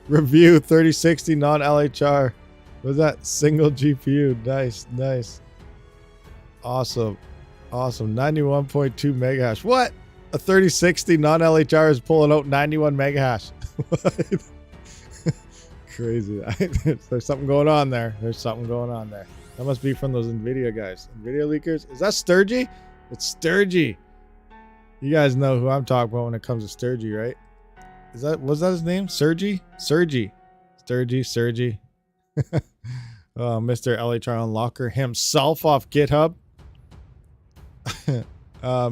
Review 3060 non-LHR. Was that single GPU? Nice, nice. Awesome. Awesome. 91.2 megahash. What? A 3060 non-LHR is pulling out 91 megahash. What? Crazy. There's something going on there. There's something going on there. That must be from those NVIDIA guys. NVIDIA leakers. Is that Sturgy? It's Sturgy. You guys know who I'm talking about when it comes to Sturgy, right? Was that his name? Sergi? Sergi. Sergi. Mr. LHR Unlocker himself off GitHub.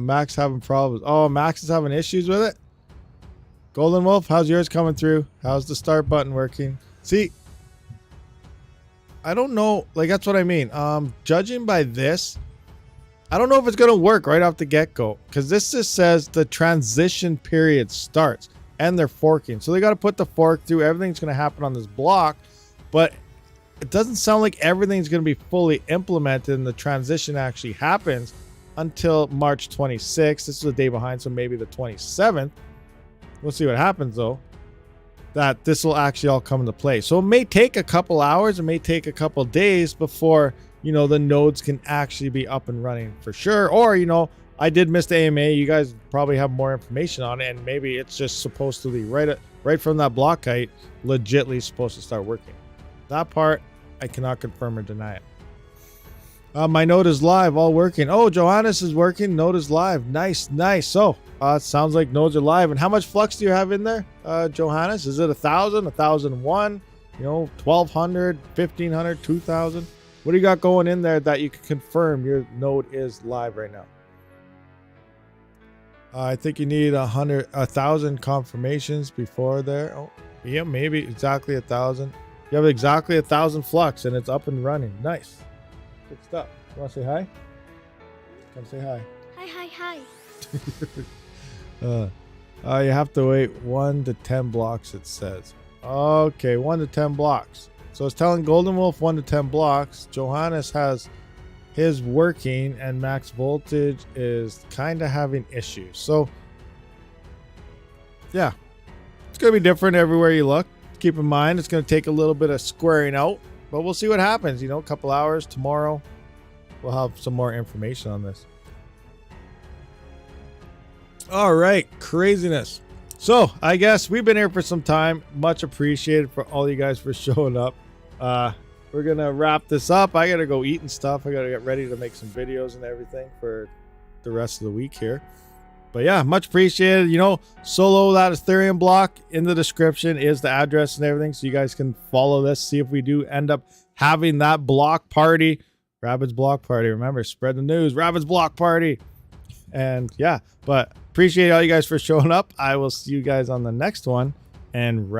Max having problems. Oh, Max is having issues with it. Golden Wolf, how's yours coming through? How's the start button working? See, I don't know. Like, that's what I mean. Judging by this, I don't know if it's going to work right off the get-go, because this just says the transition period starts. And they're forking. So they got to put the fork through. Everything's going to happen on this block. But it doesn't sound like everything's going to be fully implemented and the transition actually happens until March 26th. This is a day behind, so maybe the 27th. We'll see what happens, though. That this will actually all come into play. So it may take a couple hours. It may take a couple days before, you know, the nodes can actually be up and running for sure. Or, you know, I did miss the AMA. You guys probably have more information on it, and maybe it's just supposed to be right from that block height, legitly supposed to start working. That part, I cannot confirm or deny it. My node is live, all working. Oh, Johannes is working. Node is live. Nice, nice. So, it sounds like nodes are live. And how much flux do you have in there, Johannes? Is it 1,000, 1,001, you know, 1,200, 1,500, 2,000? What do you got going in there that you can confirm your node is live right now? I think you need 1,000 confirmations before there. Oh, yeah, maybe exactly 1,000. You have exactly 1,000 flux and it's up and running. Nice. Good stuff. You want to say hi? Come say hi. Hi. You have to wait 1 to 10 blocks, it says. Okay, 1 to 10 blocks. So it's telling Golden Wolf 1 to 10 blocks. Johannes has his working and max voltage is kind of having issues. So yeah, it's going to be different everywhere you look. Keep in mind, it's going to take a little bit of squaring out, but we'll see what happens. You know, a couple hours tomorrow, we'll have some more information on this. All right, craziness. So I guess we've been here for some time. Much appreciated for all you guys for showing up. we're gonna wrap this up. I gotta go eat and stuff. I gotta get ready to make some videos and everything for the rest of the week here. But yeah, much appreciated. You know, solo that Ethereum block in the description is the address and everything, so you guys can follow this, see if we do end up having that block party. Rabid's block party. Remember, spread the news. Rabid's block party. And yeah, but appreciate all you guys for showing up. I will see you guys on the next one. And